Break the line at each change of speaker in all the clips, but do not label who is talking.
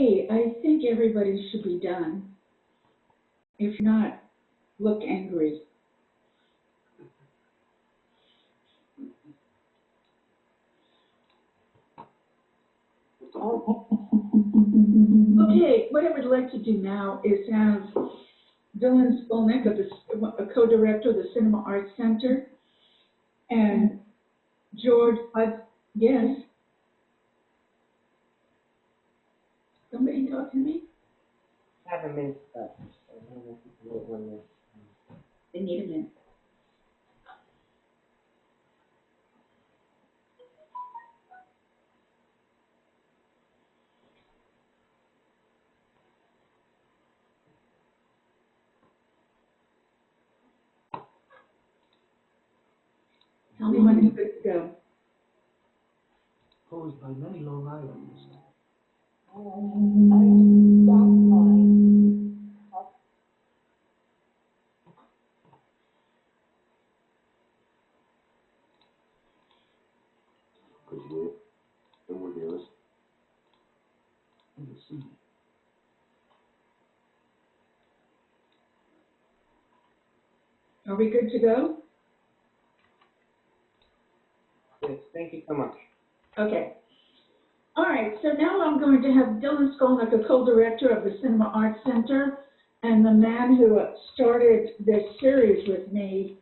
Okay, I think everybody should be done. If not, look angry. Okay, what I would like to do now is have Dylan Spulnika, a co-director of the Cinema Arts Center, and George, yes. Somebody talk to me?
Have a minute.
They need a minute. Tell me when it's good to go.
Posed by many Long Islanders.
Could you do it? And we're yours.
In the sea.
Are we good to go?
Yes, thank you so much.
Okay. All right, so now I'm going to have Dylan Skolnick, a co-director of the Cinema Arts Center, and the man who started this series with me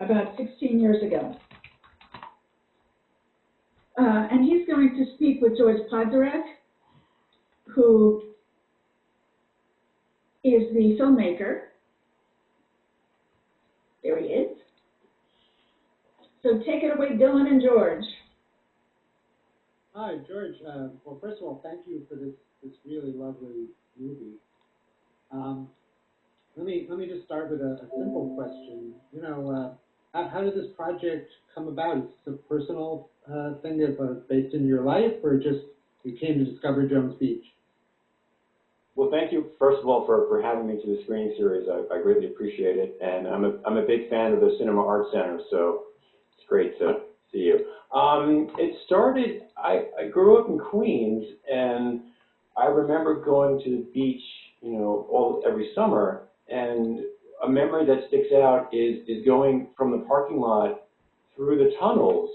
about 16 years ago. And he's going to speak with George Podorek, who is the filmmaker. There he is. So take it away, Dylan and George.
Hi, George. Well, first of all, thank you for this really lovely movie. Let me just start with a simple question. You know, how did this project come about? Is this a personal thing that based in your life, or just you came to discover Jones Beach?
Well, thank you, first of all, for having me to the screening series. I greatly appreciate it. And I'm a big fan of the Cinema Arts Center, so it's great to see you. It started, I grew up in Queens, and I remember going to the beach, you know, every summer. And a memory that sticks out is going from the parking lot through the tunnels,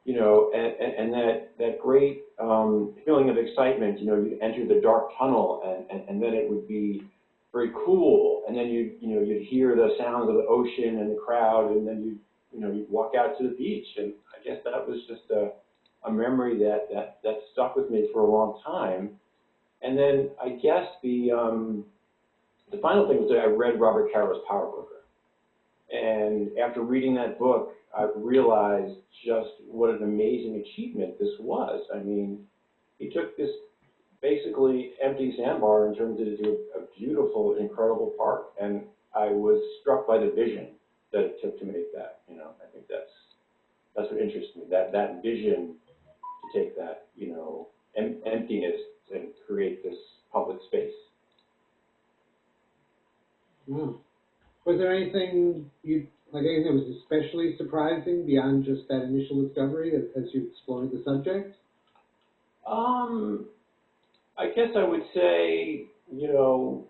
you know, and that great feeling of excitement. You know, you'd enter the dark tunnel, and then it would be very cool, and then you'd hear the sounds of the ocean and the crowd, and then you'd walk out to the beach. And I guess that was just a memory that stuck with me for a long time. And then I guess the final thing was that I read Robert Caro's Power Broker. And after reading that book, I realized just what an amazing achievement this was. I mean, he took this basically empty sandbar and turned it into a beautiful, incredible park. And I was struck by the vision that it took to make that. You know, I think that's what interests me, that vision to take that, you know, emptiness and create this public space.
Mm. Was there anything anything that was especially surprising beyond just that initial discovery as you explored the subject?
I guess I would say, you know,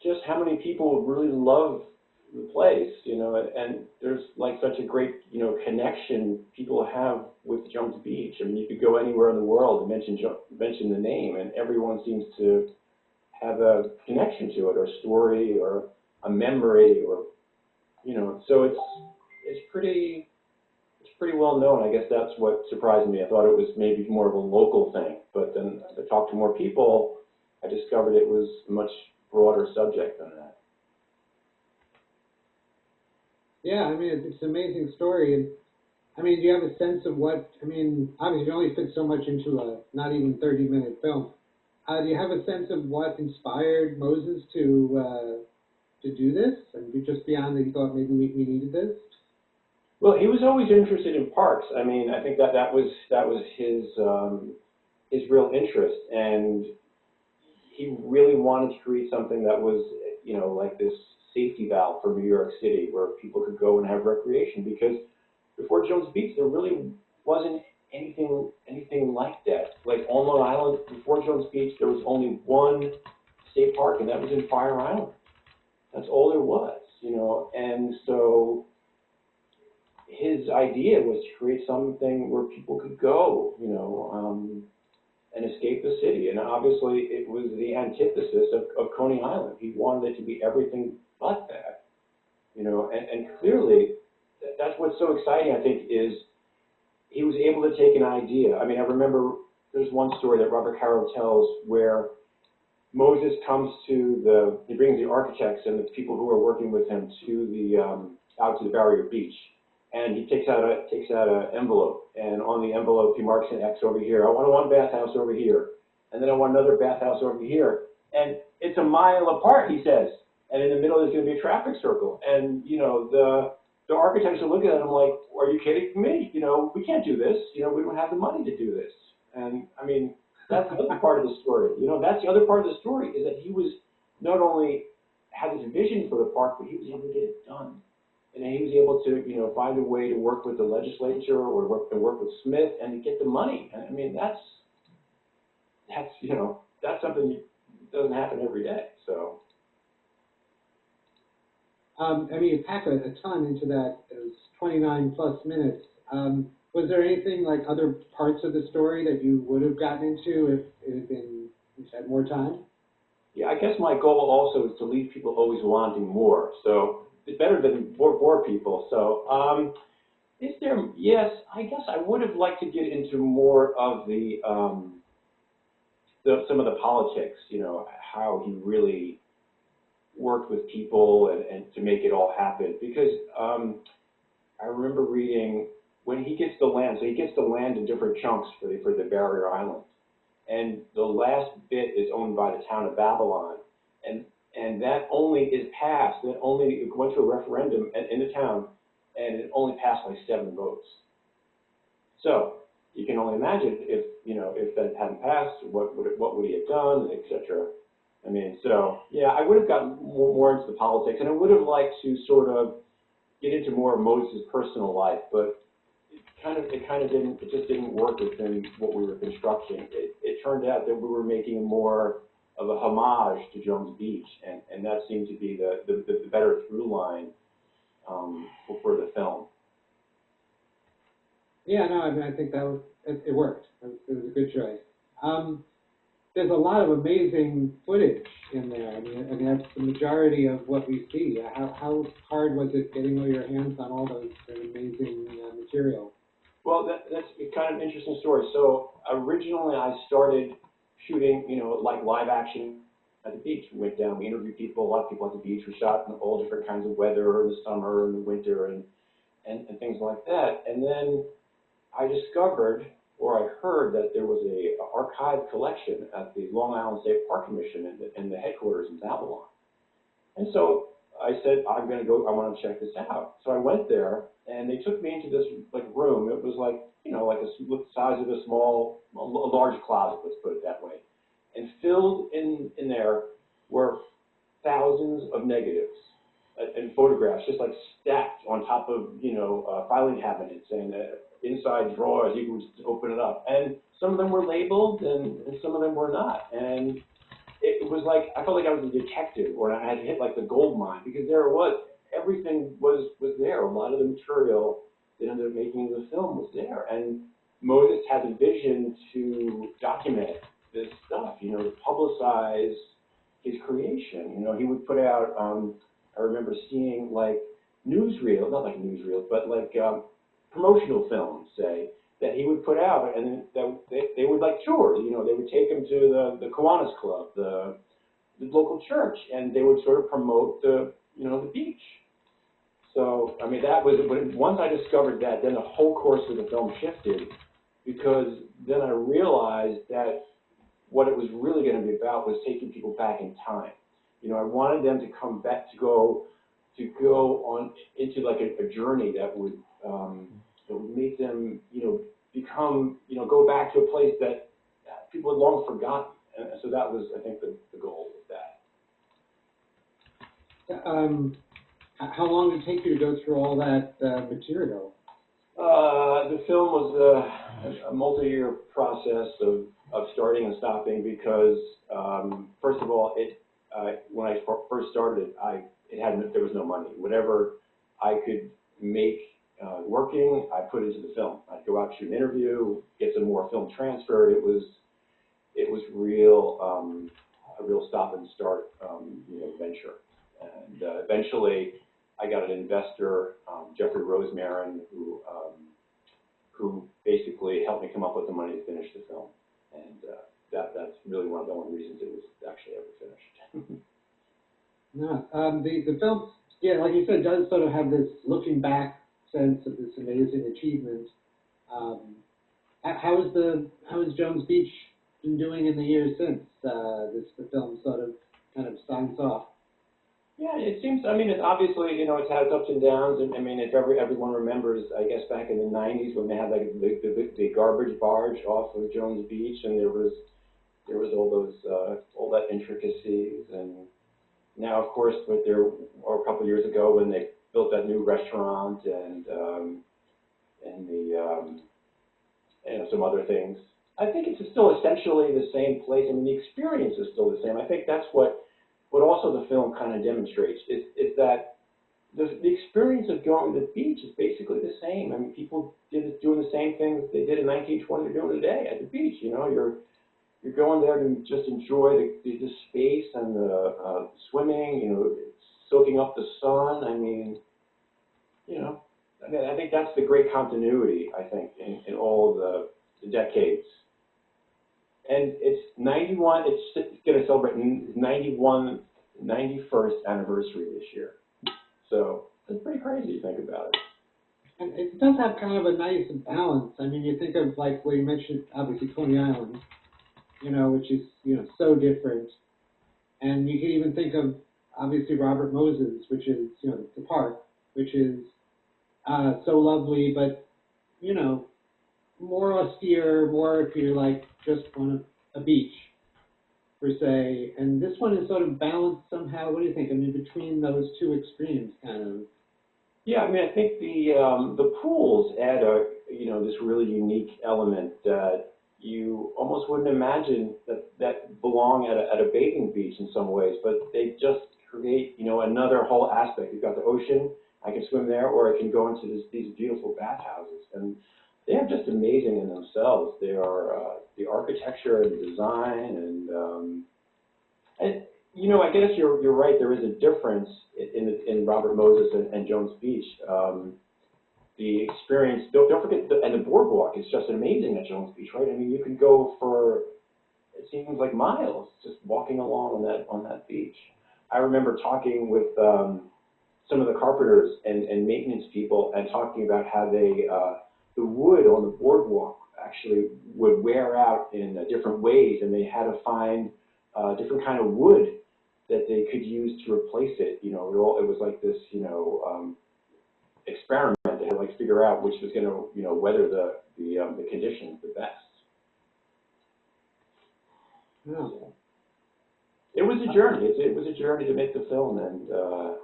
just how many people really love the place, you know, and there's like such a great, you know, connection people have with Jones Beach. I mean, you could go anywhere in the world and mention the name, and everyone seems to have a connection to it, or a story, or a memory, or, you know, so it's pretty well known. I guess that's what surprised me. I thought it was maybe more of a local thing, but then as I talked to more people, I discovered it was a much broader subject than that.
Yeah, I mean, it's an amazing story. And I mean, do you have a sense of what, I mean, obviously you only fit so much into a not even 30-minute film. Do you have a sense of what inspired Moses to do this? And just beyond that, you thought maybe we needed this?
Well, he was always interested in parks. I mean, I think that was his real interest, and he really wanted to create something that was, you know, like this safety valve for New York City, where people could go and have recreation. Because before Jones Beach, there really wasn't anything like that. Like on Long Island, before Jones Beach, there was only one state park, and that was in Fire Island. That's all there was, and so his idea was to create something where people could go, and escape the city. And obviously, it was the antithesis of Coney Island. He wanted it to be everything but that, and clearly, that's what's so exciting, I think, is he was able to take an idea. I mean, I remember there's one story that Robert Caro tells where Moses comes he brings the architects and the people who are working with him to out to the Barrier Beach. And he takes out an envelope, and on the envelope he marks an X over here. I want one bathhouse over here, and then I want another bathhouse over here. And it's a mile apart, he says, and in the middle there's going to be a traffic circle. And the architects are looking at him like, "Are you kidding me? We can't do this. We don't have the money to do this." And I mean, that's the other part of the story. That's the other part of the story is that he was not only had this vision for the park, but he was able to get it done. And he was able to, find a way to work with the legislature or work with Smith and to get the money. And I mean, that's something that doesn't happen every day. So.
You pack a ton into that. It was 29 plus minutes. Was there anything like other parts of the story that you would have gotten into if you had more time?
Yeah, I guess my goal also is to leave people always wanting more. So it's better than bore people. So is there? Yes, I guess I would have liked to get into more of the some of the politics. How he really worked with people and to make it all happen. Because I remember reading when he gets the land. So he gets the land in different chunks for the Barrier Islands. And the last bit is owned by the town of Babylon, and that only is passed. It went to a referendum in the town, and it only passed by 7 votes. So you can only imagine if that hadn't passed, what would he have done, etc. I mean, so yeah, I would have gotten more into the politics, and I would have liked to sort of get into more of Moses' personal life, but it just didn't work within what we were constructing. It turned out that we were making more of a homage to Jones Beach, and that seemed to be the better through line for the film.
Yeah, no, I mean, I think it worked. It was a good choice. There's a lot of amazing footage in there. I mean, that's the majority of what we see. How hard was it getting your hands on all those amazing material?
Well, that's kind of an interesting story. So originally I started shooting, like live action at the beach. We went down, we interviewed people, a lot of people at the beach. We shot in all different kinds of weather in the summer and the winter and things like that. And then I discovered, or I heard, that there was a archive collection at the Long Island State Park Commission in the headquarters in Babylon. And so I said, I want to check this out. So I went there, and they took me into this room. It was like the size of a large closet, let's put it that way. And filled in there were thousands of negatives and photographs, just stacked on top of filing cabinets and inside drawers. You could just open it up, and some of them were labeled, and some of them were not. And it was I felt like I was a detective, or I had hit the gold mine, because there it was. Everything was there. A lot of the material that ended up making the film was there. And Moses had a vision to document this stuff, to publicize his creation. He would put out, I remember seeing newsreels, not newsreels, but promotional films, say, that he would put out, and they would tour. They would take him to the Kiwanis Club, the local church, and they would sort of promote the beach. So, I mean, that was, but once I discovered that, then the whole course of the film shifted, because then I realized that what it was really going to be about was taking people back in time. I wanted them to come back, to go on into a journey that would make them, become, go back to a place that people had long forgotten. And so that was, I think, the goal of that.
How long did it take you to go through all that material?
The film was a multi-year process of starting and stopping because, first of all, when I first started it, there was no money. Whatever I could make working, I put into the film. I'd go out, shoot an interview, get some more film transferred. It was a real stop and start venture. And eventually, I got an investor, Jeffrey Rosemarin, who basically helped me come up with the money to finish the film. And that's really one of the only reasons it was actually ever finished.
The film, yeah, like you said, does sort of have this looking back sense of this amazing achievement. How has Jones Beach been doing in the years since the film sort of kind of signs off? Yeah,
it seems. I mean, it's obviously it's had its ups and downs. And I mean, if everyone remembers, I guess back in the '90s when they had like the garbage barge off of Jones Beach, and there was all that intricacies. And now, of course, or a couple of years ago when they built that new restaurant and some other things. I think it's still essentially the same place. I mean, the experience is still the same. I think that's what also the film kind of demonstrates is that the experience of going to the beach is basically the same. I mean, people doing the same things they did in 1920 they're doing today at the beach. You're going there to just enjoy the space and the swimming, soaking up the sun. I mean, I think that's the great continuity, I think, in all the decades. And it's 91, it's going to celebrate 91st anniversary this year. So it's pretty crazy to think about it.
And it does have kind of a nice balance. I mean, you think of like where you mentioned, obviously, Coney Island, which is, so different. And you can even think of, obviously, Robert Moses, which is, the park, which is so lovely, but, more austere, more if you're like just on a beach, per se. And this one is sort of balanced somehow. What do you think? I mean, between those two extremes, kind of.
Yeah, I mean, I think the pools add this really unique element that you almost wouldn't imagine that belong at a bathing beach in some ways, but they just create, another whole aspect. You've got the ocean, I can swim there, or I can go into these beautiful bathhouses. And they are just amazing in themselves. They are the architecture and the design, and I guess you're right. There is a difference in Robert Moses and Jones Beach. The experience. Don't forget, and the boardwalk is just amazing at Jones Beach, right? I mean, you can go for it seems like miles just walking along on that beach. I remember talking with some of the carpenters and maintenance people and talking about how they the wood on the boardwalk actually would wear out in different ways, and they had to find different kind of wood that they could use to replace it. It was like this, experiment. They had to like figure out which was going to, weather the conditions the best.
Oh.
It was a journey. It was a journey to make the film, and a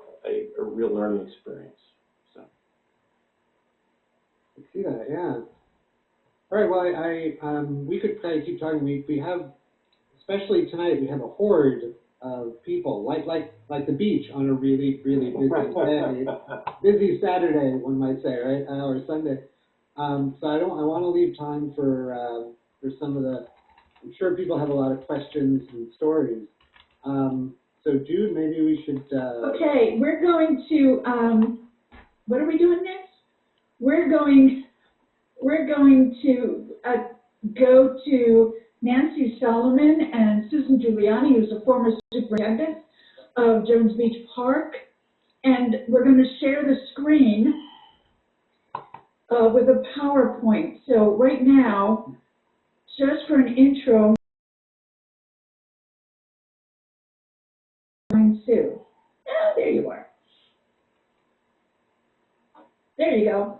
real learning experience. So.
I see that, yeah. All right, well, we could kind of keep talking. We have, especially tonight, we have a horde of people, like the beach on a really, really busy day. Busy Saturday, one might say, right? Or Sunday. So I want to leave time for some of the, I'm sure people have a lot of questions and stories. So Jude, maybe we should...
Okay, we're going to, what are we doing next? We're going to go to Nancy Solomon and Susan Giuliani, who's a former superintendent of Jones Beach Park, and we're going to share the screen with a PowerPoint. So right now, just for an intro, Sue. Oh, there you are. There you go.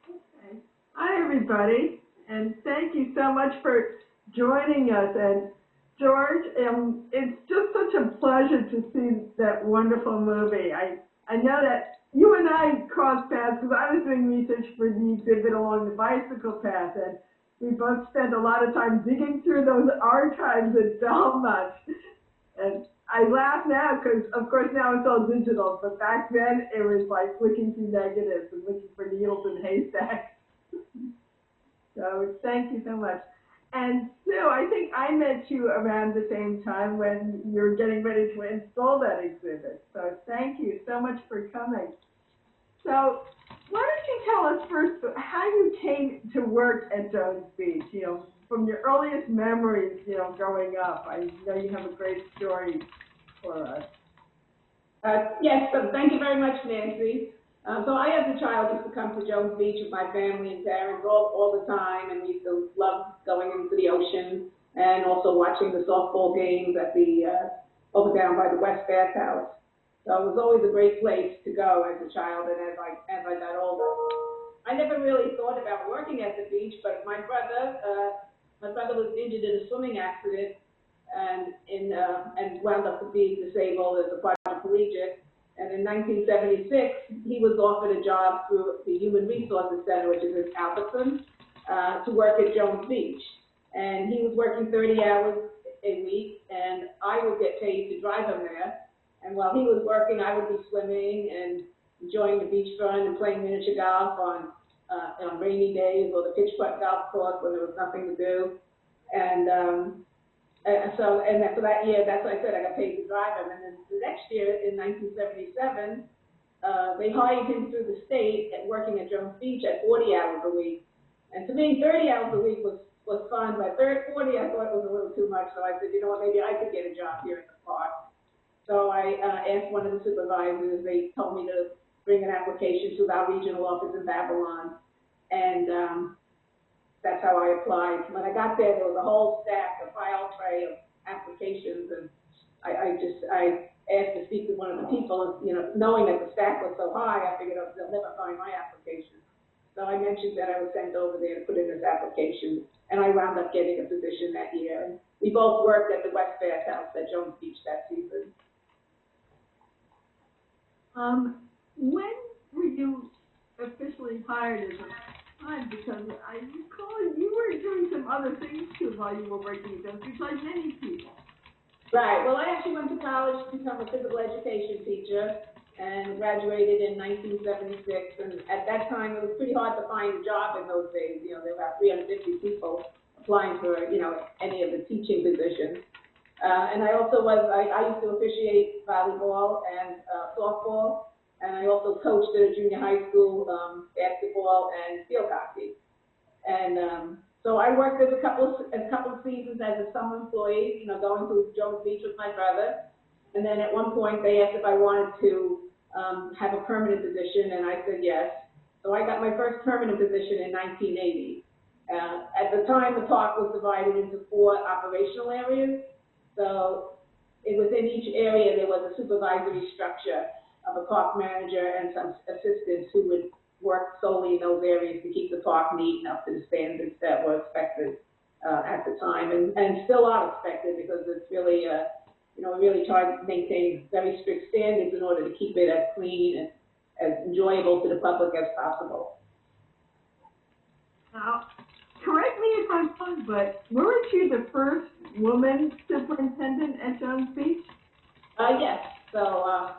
Okay. Hi, everybody, and thank you so much for joining us. And George, it's just such a pleasure to see that wonderful movie. I know that you and I crossed paths because I was doing research for the exhibit along the bicycle path, and we both spent a lot of time digging through those archives at Belmont. And I laugh now because, of course, now it's all digital, but back then it was like flicking through negatives and looking for needles in haystacks. So thank you so much. And Sue, I think I met you around the same time when you were getting ready to install that exhibit. So thank you so much for coming. So why don't you tell us first how you came to work at Jones Beach, from your earliest memories, growing up. I know you have a great story for us.
Yes, so thank you very much, Nancy. So I, as a child, used to come to Jones Beach with my family and parents all the time, and we used to love going into the ocean and also watching the softball games at the over down by the West Bathhouse. So it was always a great place to go as a child, and as I got older. I never really thought about working at the beach, but my brother was injured in a swimming accident and wound up being disabled as a quadriplegic. And in 1976, he was offered a job through the Human Resources Center, which is in Albertson, to work at Jones Beach. And he was working 30 hours a week, and I would get paid to drive him there. And while he was working, I would be swimming and enjoying the beachfront and playing miniature golf on rainy days or the pitch putt golf course when there was nothing to do. So for that year, that's what I said, I got paid to drive him. And then the next year, in 1977, they hired him through the state and working at Jones Beach at 40 hours a week. And to me, 30 hours a week was fun, but 40 I thought was a little too much. So I said, maybe I could get a job here in the park. So I asked one of the supervisors. They told me to bring an application to our regional office in Babylon. And that's how I applied. When I got there was a whole stack, a file tray of applications, and I asked to speak to one of the people, and, knowing that the stack was so high, I figured they'll never find my application. So I mentioned that I was sent over there to put in this application, and I wound up getting a position that year. And we both worked at the West Bathhouse at Jones Beach that season.
When were you officially hired as a time? Because I recall you were doing some other things too while you were working at Jones Beach, like many people.
Right. Well, I actually went to college to become a physical education teacher and graduated in 1976. And at that time, it was pretty hard to find a job in those days. There were about 350 people applying for, any of the teaching positions. And I also I used to officiate volleyball and softball, and I also coached at a junior high school basketball and field hockey. And so I worked as a couple of seasons as a summer employee, going to Jones Beach with my brother. And then at one point they asked if I wanted to have a permanent position, and I said yes. So I got my first permanent position in 1980. At the time, the park was divided into 4 operational areas. So within each area, there was a supervisory structure of a park manager and some assistants who would work solely in those areas to keep the park neat and up to the standards that were expected at the time, and still are expected, because it's really, we really try to maintain very strict standards in order to keep it as clean and as enjoyable to the public as possible.
Now, correct me if I'm wrong, but weren't you the first woman superintendent at Jones Beach?
Yes. So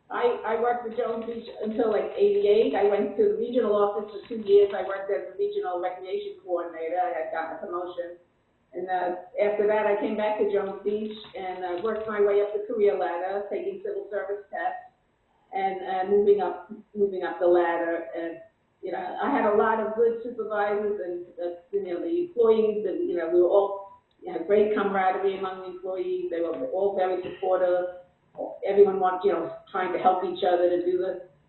I worked at Jones Beach until like '88. I went to the regional office for 2 years. I worked as a regional recreation coordinator. I had gotten a promotion. And after that, I came back to Jones Beach and worked my way up the career ladder, taking civil service tests and moving up the ladder. And I had a lot of good supervisors, and the employees. We were all had great camaraderie among the employees. They were all very supportive. Everyone wanted, trying to help each other to do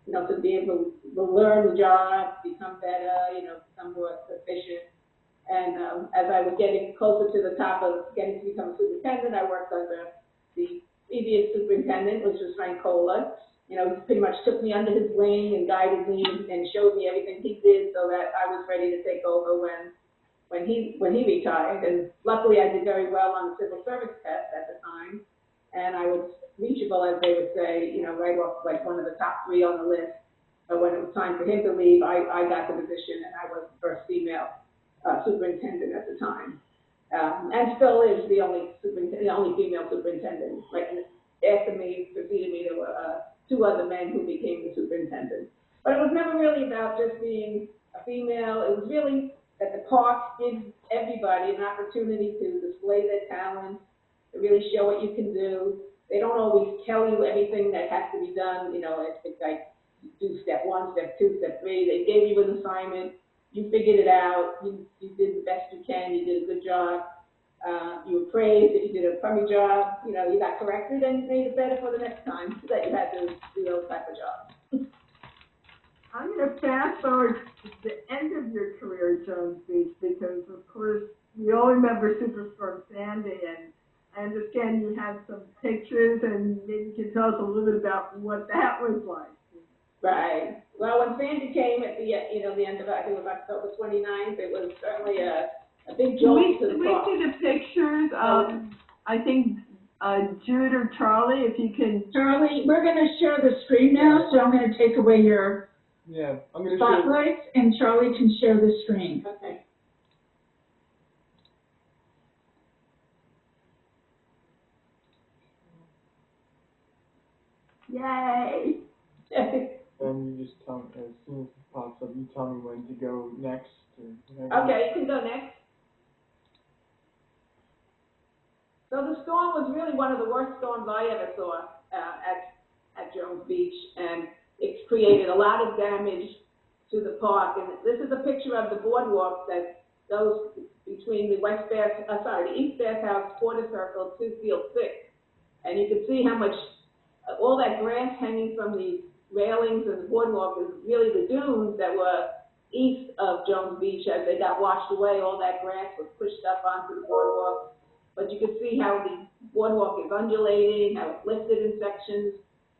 to be able to learn the job, become better, become more efficient. And as I was getting closer to the top of getting to become a superintendent, I worked under the previous superintendent, which was Frank Kohler. He pretty much took me under his wing and guided me and showed me everything he did, so that I was ready to take over when he retired. And luckily, I did very well on the civil service test at the time, and I was reachable, as they would say, right off like one of the top 3 on the list. But when it was time for him to leave, I got the position, and I was the first female superintendent at the time. And still is the only female superintendent. Right after me, preceded me, there were two other men who became the superintendent. But it was never really about just being a female. It was really that the park gives everybody an opportunity to display their talents, to really show what you can do. They don't always tell you everything that has to be done. You know, it's like do step 1, step 2, step 3. They gave you an assignment. You figured it out. You did the best you can. You did a good job. You were praised that you did a crummy job. You know, you got corrected and made it better for the next time that you had to do those type of jobs.
I'm going to fast forward to the end of your career at Jones Beach because, of course, we all remember Superstorm Sandy, and I understand you have some pictures, and maybe you can tell us a little bit about what that was like. Right.
Well, when Sandy came at the end of, I think it was October 29th, it was certainly a big jolt to the park.
We see the pictures. I think Jude or Charlie, if you can.
Charlie, we're going to share the screen now, so I'm going to take away your
I'm going to share.
spotlights, and Charlie can share the screen.
Okay.
Yay!
And you just tell me, as soon as it pops up, you tell me when to go next. Or whatever.
Okay, you can go next. So the storm was really one of the worst storms I ever saw at Jones Beach, and it's created a lot of damage to the park. And this is a picture of the boardwalk that goes between the East Bath House quarter circle to Field 6. And you can see how much, all that grass hanging from the railings and the boardwalk is really the dunes that were east of Jones Beach. As they got washed away, all that grass was pushed up onto the boardwalk. But you can see how the boardwalk is undulating, how it's lifted in sections.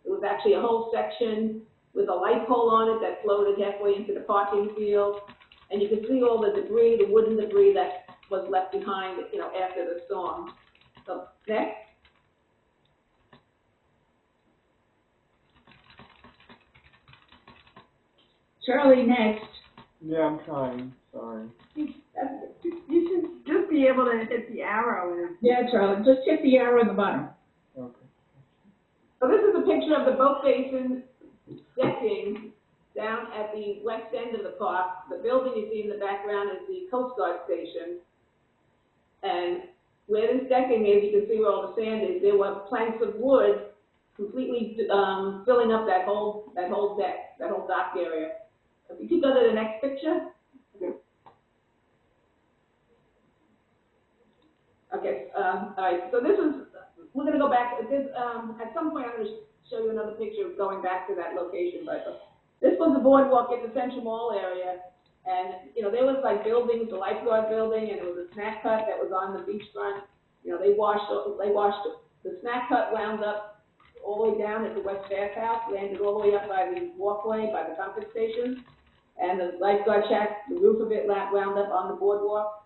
It was actually a whole section with a light pole on it that floated halfway into the parking field. And you can see all the debris, the wooden debris that was left behind, after the storm. So next.
Charlie, next.
Yeah, I'm trying. Sorry.
You should just be able to hit the arrow.
Yeah, Charlie, just hit the arrow at the bottom.
Okay.
So this is a picture of the boat basin decking down at the west end of the park. The building you see in the background is the Coast Guard station. And where this decking is, you can see where all the sand is. There were planks of wood completely filling up that whole deck, that whole dock area. If you could go to the next picture. Okay, all right, so this is, we're going to go back, at some point I'm going to show you another picture going back to that location, but this was the boardwalk at the Central Mall area, and, there was like buildings, the Lifeguard building, and there was a snack hut that was on the beachfront. They washed, the snack hut wound up all the way down at the West Bath House, landed all the way up by the walkway, by the dumping station, and the Lifeguard shack, the roof of it wound up on the boardwalk.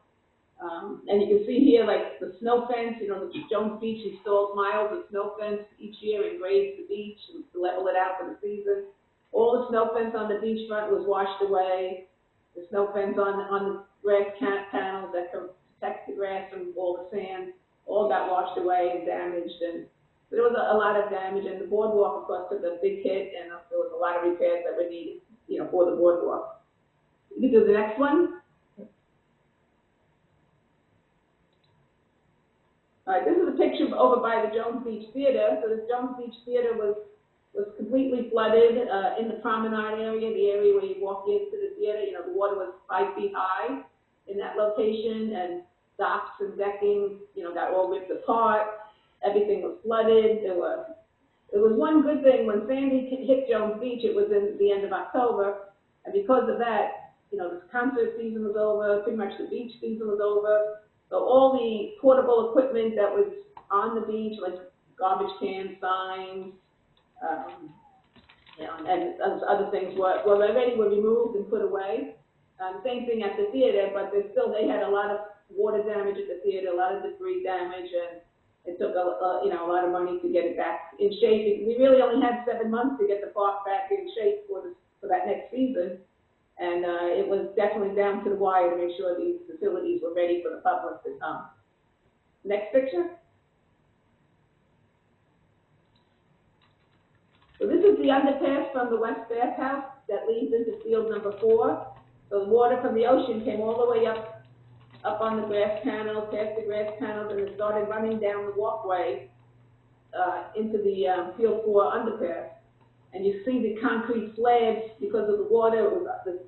And you can see here, like, the snow fence, the Jones Beach installs miles of snow fence each year and grades the beach and level it out for the season. All the snow fence on the beachfront was washed away. The snow fence on the grass panels that protect the grass from all the sand all got washed away and damaged. And there was a lot of damage. And the boardwalk, of course, took a big hit, and there was a lot of repairs that were needed, for the boardwalk. You can do the next one. All right, this is a picture over by the Jones Beach Theater. So the Jones Beach Theater was completely flooded in the promenade area, the area where you walk into the theater. The water was 5 feet high in that location, and docks and decking, got all ripped apart. Everything was flooded. There was one good thing. When Sandy hit Jones Beach, it was in the end of October, and because of that, the concert season was over, pretty much the beach season was over. So all the portable equipment that was on the beach, like garbage cans, signs, and other things were removed and put away. Same thing at the theater, but they had a lot of water damage at the theater, a lot of debris damage, and it took a lot of money to get it back in shape. We really only had 7 months to get the park back in shape for for that next season. And it was definitely down to the wire to make sure these facilities were ready for the public to come. Next picture. So this is the underpass from the West Bathhouse that leads into field number 4. So the water from the ocean came all the way up on the grass panels, past the grass panels, and it started running down the walkway into the field 4 underpass. And you see the concrete slabs because of the water,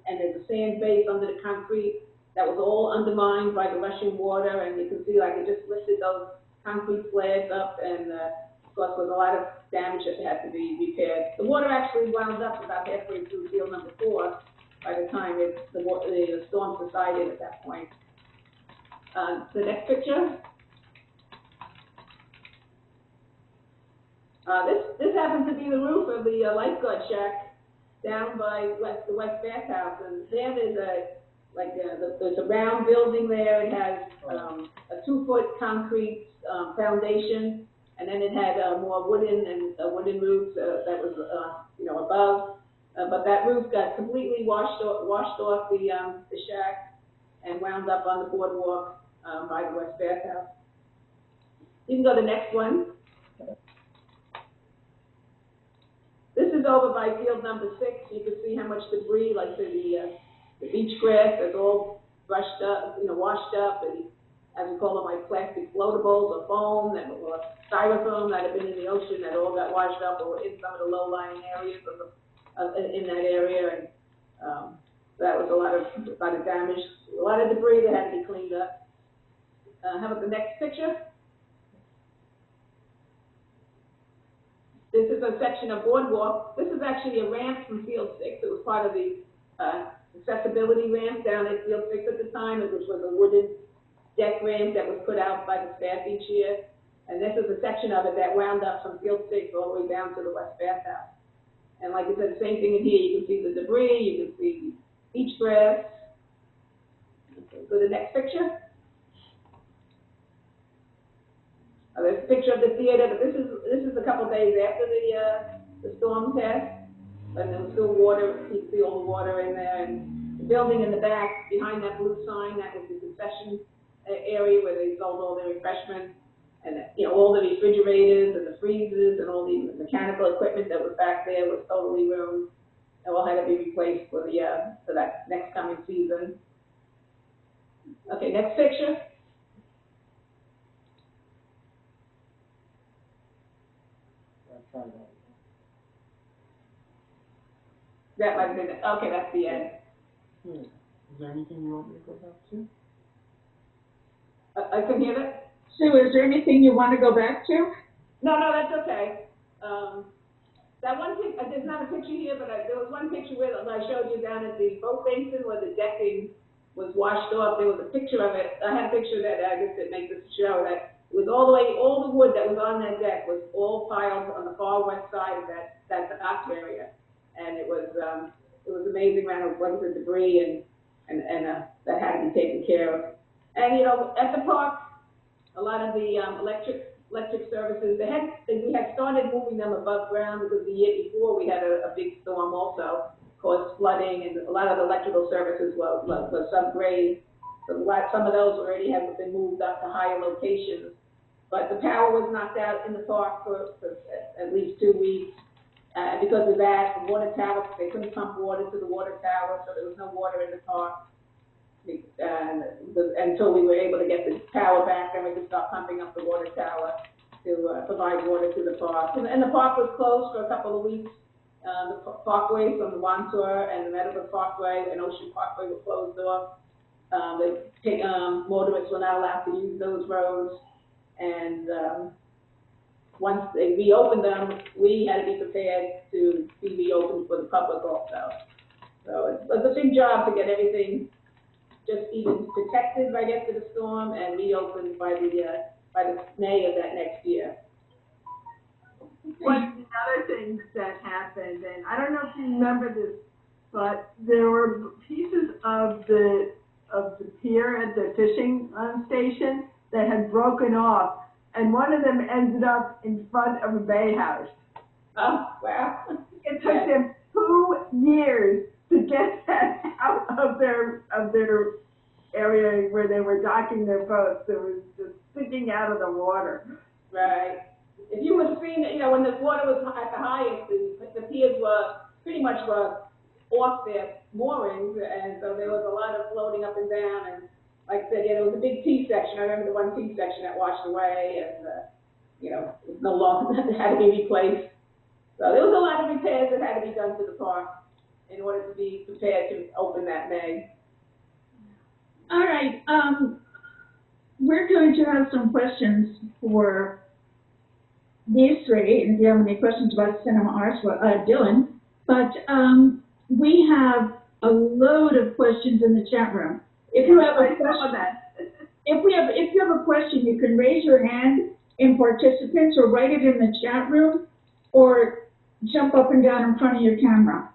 and there's a sand base under the concrete that was all undermined by the rushing water, and you can see like it just lifted those concrete slabs up, and of course with a lot of damage that had to be repaired. The water actually wound up about halfway through field number 4 by the time the storm subsided at that point. The next picture. This happens to be the roof of the lifeguard shack down by the West Bathhouse, and there there's there's a round building there. It has a 2-foot concrete foundation, and then it had more wooden roofs that was above. But that roof got completely washed off the shack and wound up on the boardwalk by the West Bathhouse. You can go to the next one. This is over by field number 6. You can see how much debris, like the beach grass, that's all brushed up, washed up, and as we call them, like plastic floatables or foam or styrofoam that have been in the ocean that all got washed up or in some of the low-lying areas in that area, and that was a lot of damage, a lot of debris that had to be cleaned up. How about the next picture? This is a section of boardwalk. This is actually a ramp from Field 6. It was part of the accessibility ramp down at Field 6 at the time, which was a wooden deck ramp that was put out by the staff each year. And this is a section of it that wound up from Field 6 all the way down to the West Bathhouse. And like I said, same thing in here. You can see the debris, you can see beach grass. Okay, go to the next picture. There's a picture of the theater, but this is a couple days after the storm passed, and there was still water. You can see all the water in there, and the building in the back behind that blue sign, that was the concession area where they sold all their refreshments, and all the refrigerators and the freezers and all the mechanical equipment that was back there was totally ruined. It all had to be replaced for that next coming season. Okay, next picture. That might have been it. Okay, that's the end.
Is there anything you want me to go back to?
I couldn't hear that.
Sue, is there anything you want to go back to?
No, that's okay. That one thing, there's not a picture here, but there was one picture where I showed you down at the boat basin where the decking was washed off. There was a picture of it. I had a picture that I guess it makes it show that it was all the wood that was on that deck was all piled on the far west side of that dock area, and it was amazing amount of debris and that had to be taken care of. And at the park, a lot of the electric services, we had started moving them above ground because the year before we had a big storm also caused flooding, and a lot of the electrical services were subgrade. So some of those already have been moved up to higher locations. But the power was knocked out in the park for at least 2 weeks. Because of that, the water tower, they couldn't pump water to the water tower, so there was no water in the park. Until we were able to get the power back, then we could start pumping up the water tower to provide water to the park. And the park was closed for a couple of weeks. The parkway from the Wandsworth and the Meadowbrook Parkway and Ocean Parkway were closed off. Motorists were not allowed to use those roads. And once they reopened them, we had to be prepared to be reopened for the public also. So it was a big job to get everything just even protected right after the storm and reopened by the May of that next year.
One of the other things that happened, and I don't know if you remember this, but there were pieces of the pier at the fishing station that had broken off, and one of them ended up in front of a bay house.
Oh, wow.
It took them 2 years to get that out of their area where they were docking their boats. It was just sticking out of the water.
Right. If you would have seen, when the water was at the highest, the piers were pretty much off their moorings, and so there was a lot of floating up and down, and like I said, there was a big T section. I remember the one T section that washed away, and, it was no longer, it had to be replaced. So there was a lot of repairs that had to be done to the park in order to be prepared to open that May.
All right, we're going to have some questions for these three, and if you have any questions about cinema arts, well, Dylan, but we have a load of questions in the chat room. If you have a question, if you have a question, you can raise your hand in participants or write it in the chat room or jump up and down in front of your camera.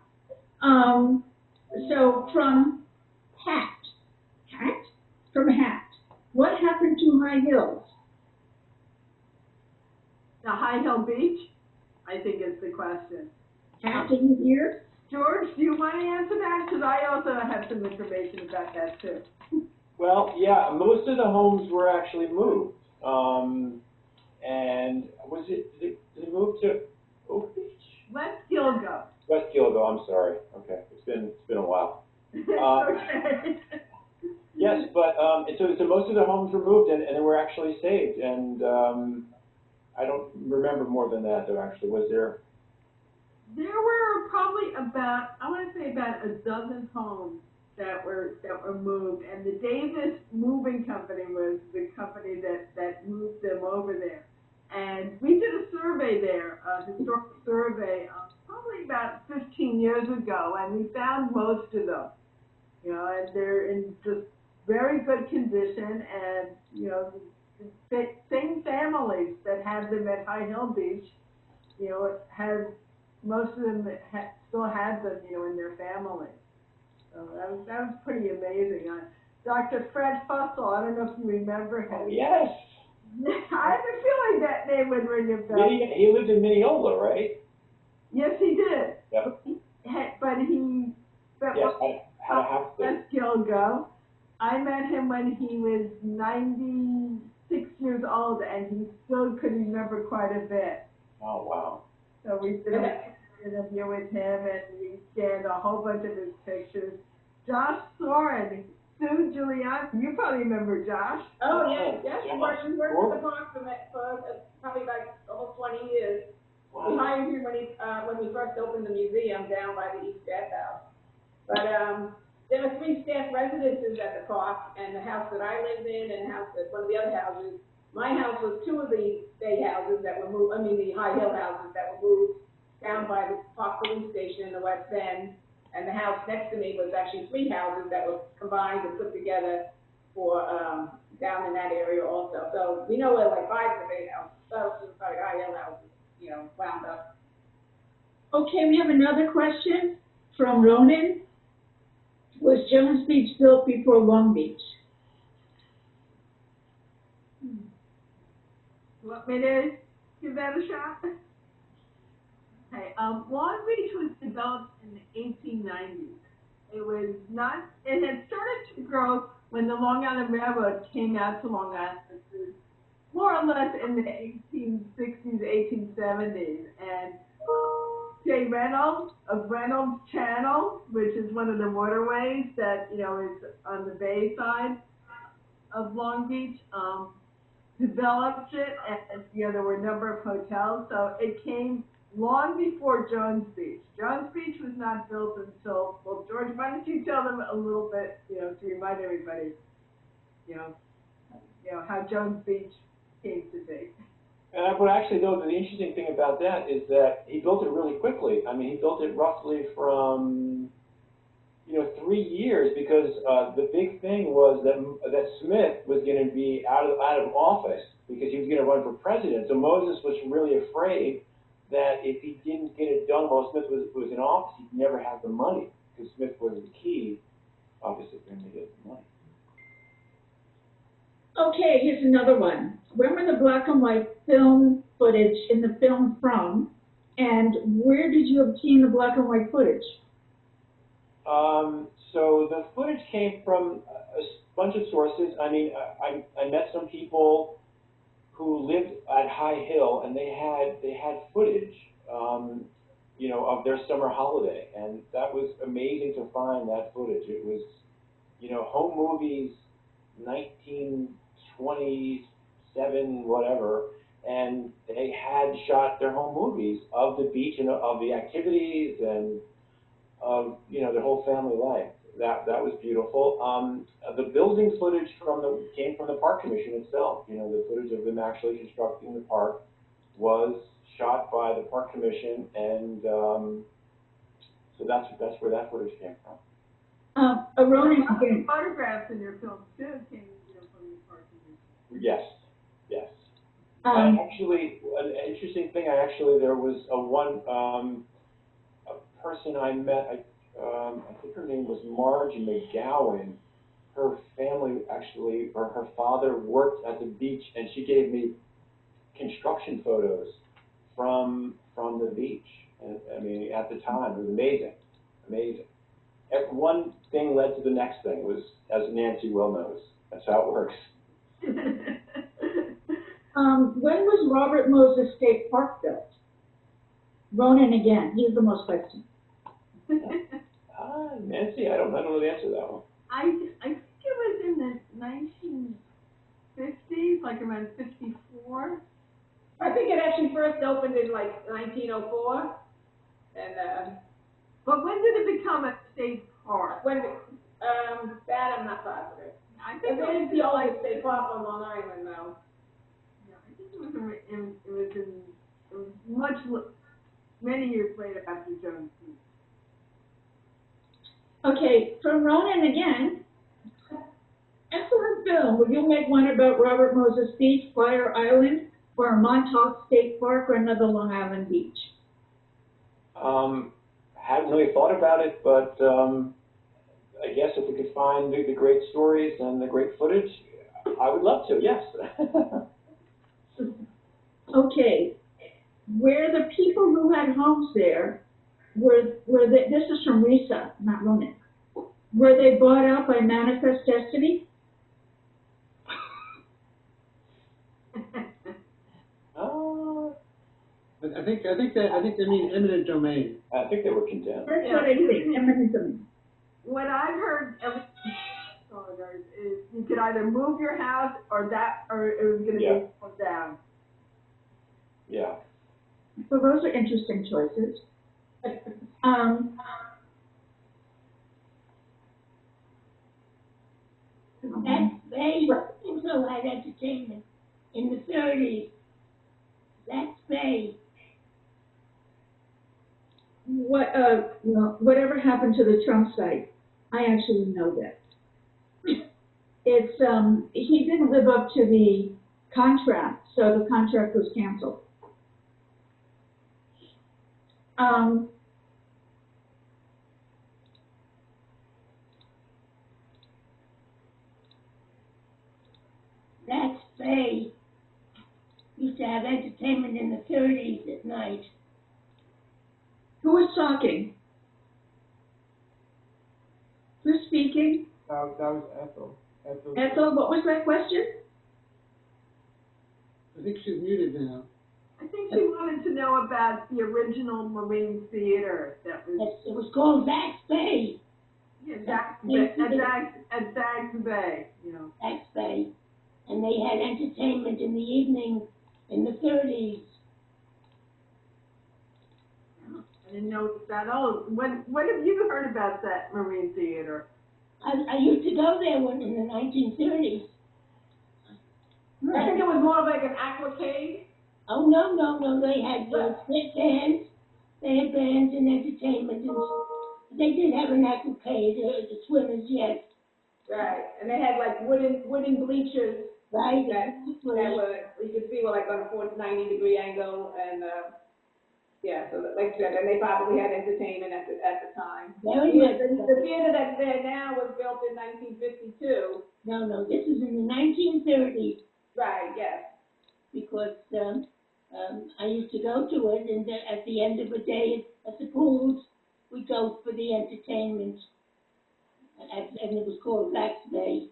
So from Hat, what happened to High Hills?
The High Hill Beach, I think is the question.
Hat in here?
George, do you want to answer that? Because I also have some information about that too.
Well, yeah, most of the homes were actually moved. And did it move to Oak Beach?
West Gilgo.
West Gilgo, I'm sorry. Okay, it's been a while.
Okay.
Yes, but so most of the homes were moved and they were actually saved. And I don't remember more than that, though, actually. Was there?
There were probably about a dozen homes that were moved, and the Davis Moving Company was the company that moved them over there. And we did a survey there, a historic survey, probably about 15 years ago, and we found most of them. And they're in just very good condition, and the same families that had them at High Hill Beach, most of them still had them, in their families. So that was pretty amazing. Dr. Fred Fussell, I don't know if you remember him.
Oh, yes.
I have a feeling that name would ring a bell.
He lived in Mineola, right?
Yes, he did.
Yep.
But he
Yes, had a house there.
West Gilgo. I met him when he was 96 years old, and he still could remember quite a bit.
Oh, wow.
So we did an interview with him, and we scanned a whole bunch of his pictures. Josh Soren, Sue Giuliani, you probably remember Josh.
Oh, yes. We worked
Sure.
with the park for probably like almost 20 years.
Wow.
We hired him when we first opened the museum down by the East Death House. But there were 3 staff residences at the park, and the house that I lived in and one of the other houses. My house was 2 of the day houses that were moved, the High Hill houses that were moved down by the Park Police Station in the West End. And the house next to me was actually 3 houses that were combined and put together for down in that area also. So we know where like 5 of the day houses, High Hill houses, wound up.
Okay, we have another question from Ronan. Was Jones Beach built before Long Beach?
Want me to give that a shot? Okay, Long Beach was developed in the 1890s. It had started to grow when the Long Island Railroad came out to Long Island, more or less in the 1860s, 1870s. And J. Reynolds of Reynolds Channel, which is one of the waterways that, is on the bay side of Long Beach, developed it, and, there were a number of hotels, so it came long before Jones Beach. Jones Beach was not built until, well, George, why don't you tell them a little bit, to remind everybody, how Jones Beach came to be.
But actually, though, the interesting thing about that is that he built it really quickly. I mean, he built it roughly from, 3 years, because the big thing was that Smith was going to be out of office because he was going to run for president. So Moses was really afraid that if he didn't get it done while Smith was in office, he'd never have the money, because Smith was the key, obviously, for him to get the money.
Okay, here's another one. When were the black and white film footage in the film from, And where did you obtain the black and white footage?
So the footage came from a bunch of sources. I mean, I met some people who lived at High Hill, and they had footage, you know, of their summer holiday, and that was amazing to find that footage. It was, you know, home movies, 1927, whatever, and they had shot their home movies of the beach and of the activities and of, you know, their whole family life. That was beautiful. The building footage came from the Park Commission itself. You know, the footage of them actually constructing the park was shot by the Park Commission, and so that's where that footage came from.
Ronan,
Lots
again.
of photographs in your film too came, from the Park Commission.
Yes, yes. And actually, an interesting thing. There was a person I met. I think her name was Marge McGowan. Her family actually, or her father worked at the beach, and she gave me construction photos from the beach. And I mean, at the time, it was amazing, amazing. One thing led to the next thing. It was, as Nancy well knows, that's how it works.
When was Robert Moses State Park built? Ronan again, he's the most question.
Nancy, I don't know the answer to that one.
I think it was in the 1950s, like around 54.
I think it actually first opened in like 1904, and
But when did it become a state park?
when that I'm not positive.
I think
It is the oldest state park on Long Island, though.
Yeah, I think it was many years later after Jones.
Okay, from Ronan again. Excellent film. Will you make one about Robert Moses Beach, Fire Island, or Montauk State Park, or another Long Island beach?
Haven't really thought about it, but I guess if we could find the great stories and the great footage, I would love to, yes.
Okay, where the people who had homes there, this is from Risa, not Ronan, were they bought out by Manifest Destiny?
I think they mean eminent domain.
I think they were condemned.
That's what I think, eminent domain.
What I've heard, at least is you could either move your house or it was going to be pulled down.
Yeah.
So those are interesting choices.
That's Bay also had entertainment in the 30s. That's Bay.
Whatever happened to the Trump site? I actually know that. It's, he didn't live up to the contract, so the contract was canceled.
That's Bay. Used to have entertainment in the 30s at night.
Who is talking? Who's speaking?
That was Ethel.
Ethel, what was that question?
I think she's muted now.
I think she wanted to know about the original Marine Theater that was.
It was called Zack's Bay.
Yeah, at Zags Bay,
Zack's Bay. And they had entertainment in the evening in the 30s.
I didn't know it was that old. What have you heard about that Marine Theater?
I used to go there in the 1930s.
I think it was more like an aquacade.
Oh, no. They had bands. They had bands and entertainment. And they did have an aquacade, the swimmers, yes.
Right, and they had like wooden bleachers.
Right.
That were, you could see were like on a 90-degree angle, and yeah, so like you said, and they probably had entertainment at the time.
Very much.
The theater that's there now was built in 1952.
No, this is in the 1930s.
Right, yes.
Because I used to go to it, and at the end of the day at the pools, we go for the entertainment. And it was called Black Bay.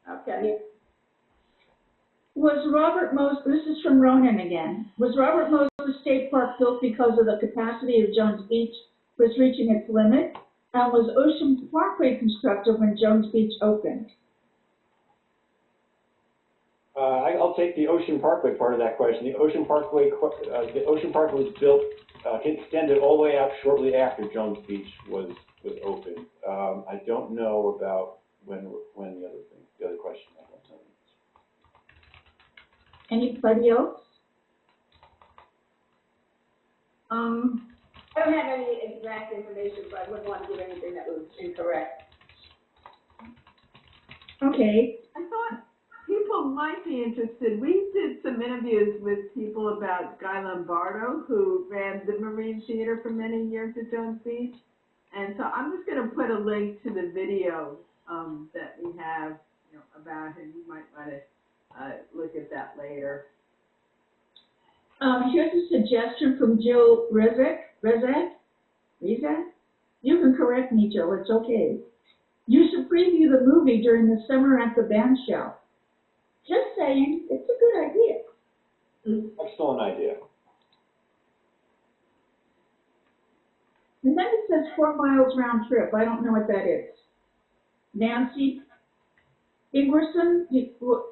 Okay.
Was Robert Moses, this is from Ronan again, was Robert Moses State Park built because of the capacity of Jones Beach was reaching its limit? And was Ocean Parkway constructed when Jones Beach opened?
I'll take the Ocean Parkway part of that question. The Ocean Parkway was built, extended all the way out shortly after Jones Beach was opened. I don't know about when the other question. I don't know.
Anybody else?
I don't have any exact information, so I wouldn't want to give anything that was incorrect.
Okay.
I thought people might be interested. We did some interviews with people about Guy Lombardo, who ran the Marine Theater for many years at Jones Beach. And so I'm just going to put a link to the video that we have, about him. You might want to look at that later.
Here's a suggestion from Jill Rezek. You can correct me, Jill, it's okay. You should preview the movie during the summer at the band show. Just saying, it's a good idea.
Excellent idea.
And then it says 4 miles round trip. I don't know what that is. Nancy Ingerson,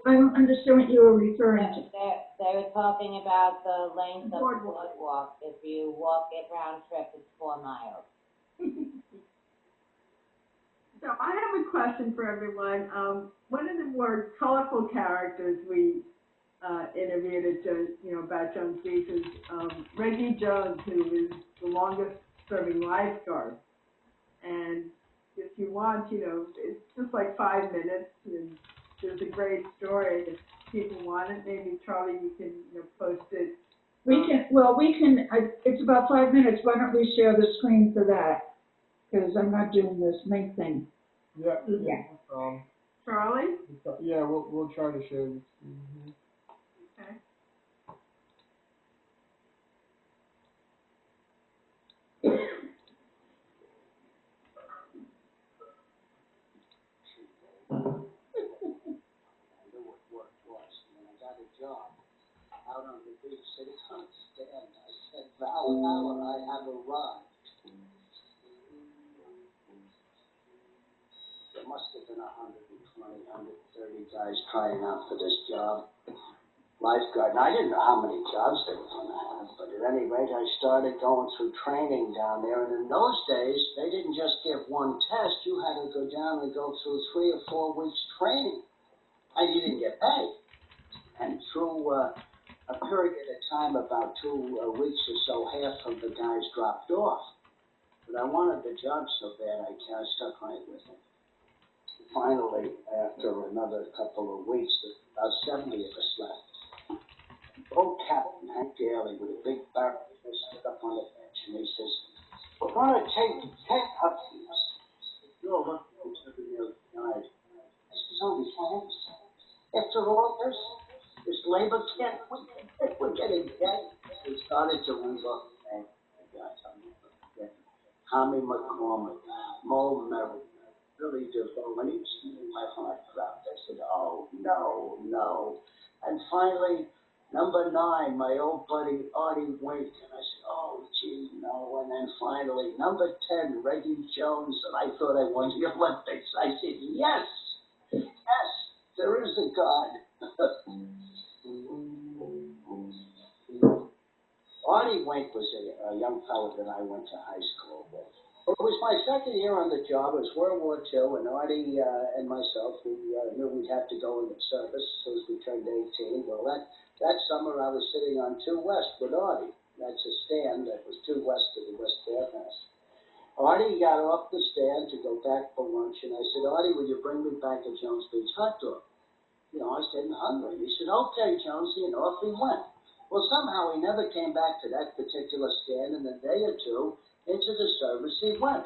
I don't understand what you were referring to.
They were talking about the length of the boardwalk. If you walk it round trip, it's 4 miles.
So I have a question for everyone. One of the more colorful characters we interviewed at about Jones Beach is Reggie Jones, who is the longest-serving lifeguard. And if you want, it's just like 5 minutes, and there's a great story. If people want it, maybe Charlie, you can post it.
It's about 5 minutes. Why don't we share the screen for that? Because I'm not doing this link thing.
Yeah.
Yeah.
Charlie?
Yeah, we'll try to share this. Mm-hmm.
Okay.
Job out on the beach, sitting on a stand. I said, Val, I have arrived. There must have been 120, 130 guys trying out for this job. Lifeguard. And I didn't know how many jobs they were going to have, but at any rate, I started going through training down there. And in those days, they didn't just give one test. You had to go down and go through 3 or 4 weeks training. And you didn't get paid. And through a period of time, about 2 weeks or so, half of the guys dropped off. But I wanted the job so bad, I stuck right with it. Finally, after another couple of weeks, about 70 of us left. Old Captain Hank Daly with a big barrel stood up on the bench, and he says, "We're going to take 10 puppies. You're looking to the guide." I says, "Only 10? After all this labor camp, we're getting dead." We started to move up, and Tommy McCormick, Mo Merrill, Billy DeVoe, and each made my heart drop. I said, "Oh, no." And finally, number 9, my old buddy Artie Wink, and I said, "Oh, gee, no." And then finally, number 10, Reggie Jones, and I thought I won the Olympics. I said, yes, there is a God. Artie Wink was a young fellow that I went to high school with. It was my second year on the job. It was World War II, and Artie and myself, we knew we'd have to go into service as soon as we turned 18. Well, that summer I was sitting on 2 West with Artie. That's a stand that was 2 West of the West Bathhouse. Artie got off the stand to go back for lunch, and I said, "Artie, will you bring me back a Jones Beach hot dog?" I was getting hungry. He said, "Okay, Jonesy," and off he went. Well, somehow he never came back to that particular stand, and a day or 2 into the service he went.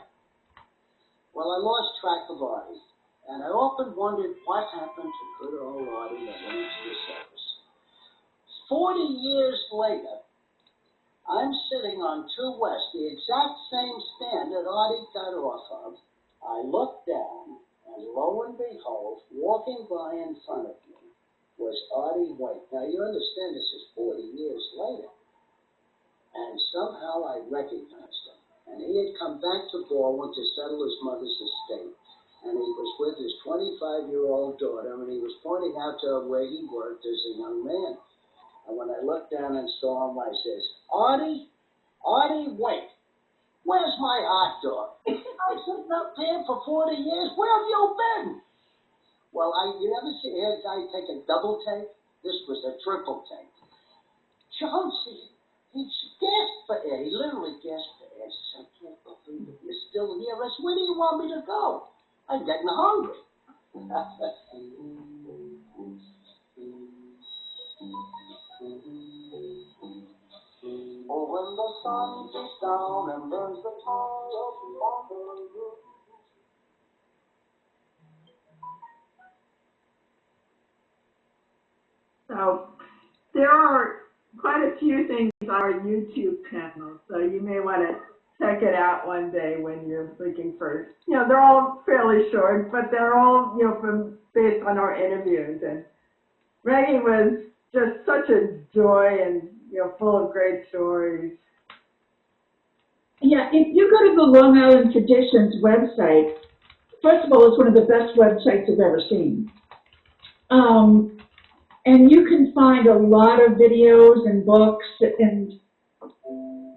Well, I lost track of Artie, and I often wondered what happened to good old Artie that went into the service. 40 years later, I'm sitting on 2 West, the exact same stand that Artie got off of. I look down, and lo and behold, walking by in front of me was Artie White. Now, you understand this is 40 years later. And somehow I recognized him. And he had come back to Baldwin to settle his mother's estate. And he was with his 25-year-old daughter, and he was pointing out to her where he worked as a young man. And when I looked down and saw him, I says, Artie, wait, where's my hot dog? I said, up here for 40 years, where have you been? Well, you ever see a guy take a double take? This was a triple take. Jones, he gasped for air. He literally gasped for air. He said, I can't believe it. You're still here. I said, where do you want me to go? I'm getting hungry. Oh, when the sun beats down and burns the tar up on the roof.
So there are quite a few things on our YouTube channel, so you may want to check it out one day when you're looking for, they're all fairly short, but they're all, based on our interviews. And Reggie was just such a joy and, full of great stories.
Yeah, if you go to the Long Island Traditions website, first of all, it's one of the best websites I've ever seen. And you can find a lot of videos and books and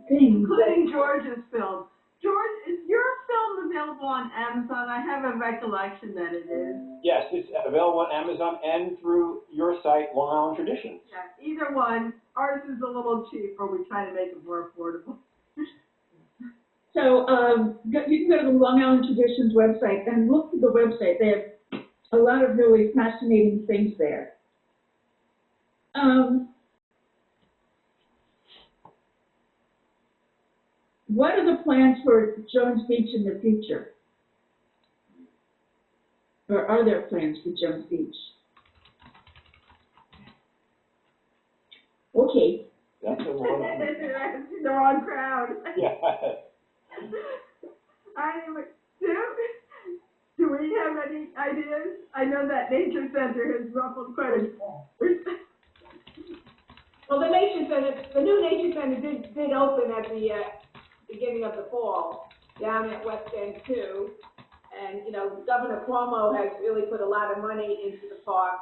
things.
Including George's film. George, is your film available on Amazon? I have a recollection that it is.
Yes, it's available on Amazon and through your site, Long Island Traditions.
Yeah, either one. Ours is a little cheaper. We try to make it more affordable.
So you can go to the Long Island Traditions website and look through the website. They have a lot of really fascinating things there. What are the plans for Jones Beach in the future? Or are there plans for Jones Beach? Okay.
That's a lot.
The wrong crowd.
Yeah.
Do we have any ideas? I know that Nature Center has ruffled quite a bit.
Well, the Nature Center, the new Nature Center did open at the beginning of the fall down at West End too. And, Governor Cuomo has really put a lot of money into the park,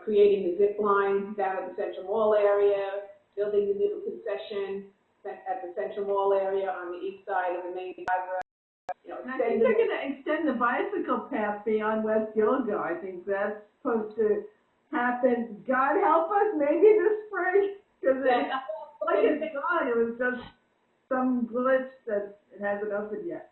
creating the zip line down at the Central Mall area, building the new concession at the Central Mall area on the east side of the main driveway.
And I think they're going to extend the bicycle path beyond West Gilgo. I think that's supposed to happen, God help us, maybe this spring, because it's gone. It was just some glitch that it hasn't opened yet.